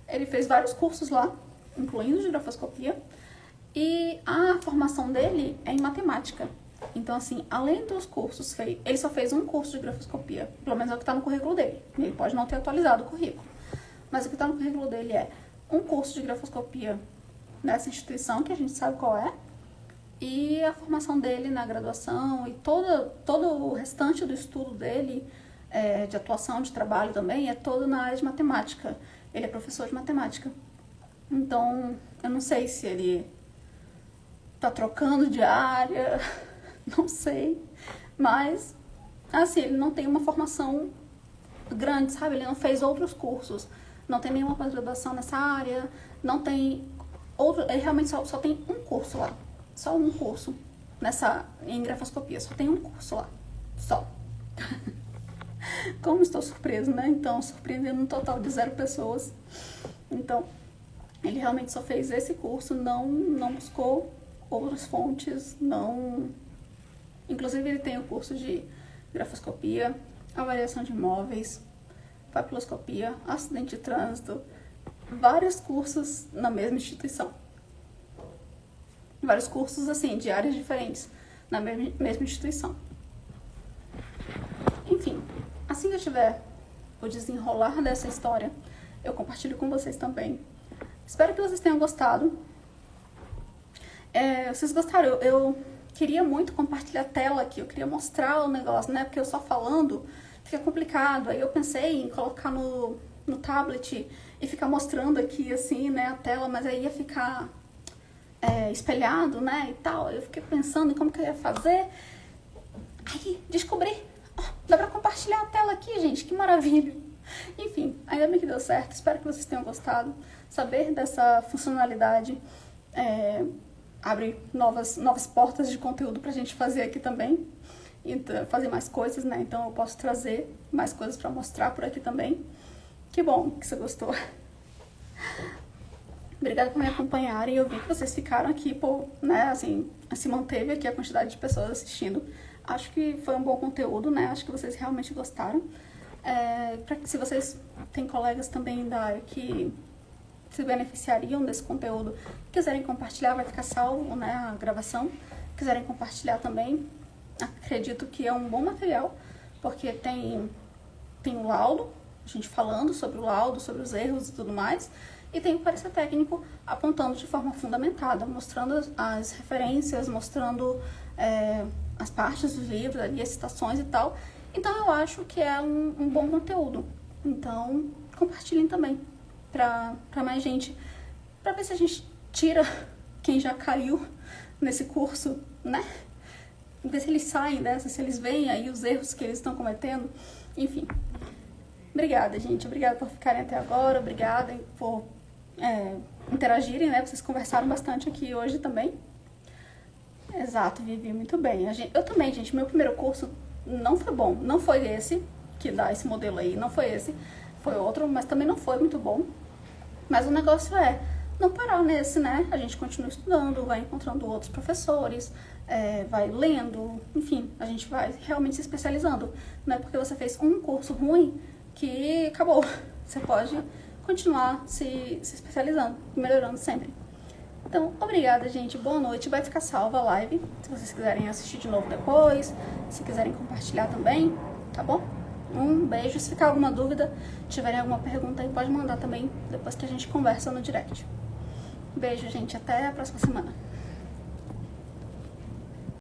ele fez vários cursos lá, incluindo de grafoscopia, e a formação dele é em matemática. Então, assim, além dos cursos feitos, ele só fez um curso de grafoscopia, pelo menos é o que está no currículo dele. Ele pode não ter atualizado o currículo, mas o que está no currículo dele é um curso de grafoscopia nessa instituição, que a gente sabe qual é, e a formação dele na graduação e todo o restante do estudo dele, de atuação, de trabalho também, é todo na área de matemática. Ele é professor de matemática. Então, eu não sei se ele tá trocando de área, não sei. Mas, assim, ele não tem uma formação grande, sabe? Ele não fez outros cursos, não tem nenhuma pós-graduação nessa área, não tem outro, ele realmente só tem um curso lá, só um curso em grafoscopia, só tem um curso lá, só. Como estou surpreso, né? Então, surpreendendo um total de 0 pessoas. Então, ele realmente só fez esse curso, não buscou outras fontes, não... Inclusive, ele tem o curso de grafoscopia, avaliação de imóveis, papiloscopia, acidente de trânsito, vários cursos na mesma instituição. Vários cursos, assim, de áreas diferentes, na mesma instituição. Enfim, assim que eu tiver o desenrolar dessa história, eu compartilho com vocês também. Espero que vocês tenham gostado. Vocês gostaram? Eu queria muito compartilhar a tela aqui, eu queria mostrar o negócio, né? Porque eu só falando fica complicado. Aí eu pensei em colocar no tablet e ficar mostrando aqui, assim, né, a tela, mas aí ia ficar espelhado, né, e tal. Eu fiquei pensando em como que eu ia fazer. Aí descobri. Dá pra compartilhar a tela aqui, gente, que maravilha. Enfim, ainda bem que deu certo, espero que vocês tenham gostado. Saber dessa funcionalidade abre novas portas de conteúdo pra gente fazer aqui também. Então, fazer mais coisas, né? Então eu posso trazer mais coisas pra mostrar por aqui também. Que bom que você gostou. Obrigada por me acompanharem. Eu vi que vocês ficaram aqui, né? Assim, se manteve aqui a quantidade de pessoas assistindo. Acho que foi um bom conteúdo, né? Acho que vocês realmente gostaram. Se vocês têm colegas também da área que se beneficiariam desse conteúdo, quiserem compartilhar, vai ficar salvo, né, a gravação. Quiserem compartilhar também, acredito que é um bom material, porque tem o laudo, a gente falando sobre o laudo, sobre os erros e tudo mais, e tem o parecer técnico apontando de forma fundamentada, mostrando as referências, mostrando as partes dos livros, ali, as citações e tal. Então eu acho que é um bom conteúdo. Então compartilhem também pra mais gente, pra ver se a gente tira quem já caiu nesse curso, né? Ver se eles saem dessa, se eles veem aí os erros que eles estão cometendo. Enfim. Obrigada, gente. Obrigada por ficarem até agora. Obrigada por interagirem, né? Vocês conversaram bastante aqui hoje também. Exato, Vivi, muito bem. Eu também, gente, meu primeiro curso não foi bom. Não foi esse que dá esse modelo aí, não foi esse. Foi outro, mas também não foi muito bom. Mas o negócio não parar nesse, né? A gente continua estudando, vai encontrando outros professores, vai lendo, enfim, a gente vai realmente se especializando. Não é porque você fez um curso ruim que acabou. Você pode continuar se especializando, melhorando sempre. Então, obrigada, gente. Boa noite. Vai ficar salva a live, se vocês quiserem assistir de novo depois, se quiserem compartilhar também, tá bom? Um beijo. Se ficar alguma dúvida, tiverem alguma pergunta aí, pode mandar também depois que a gente conversa no direct. Beijo, gente. Até a próxima semana.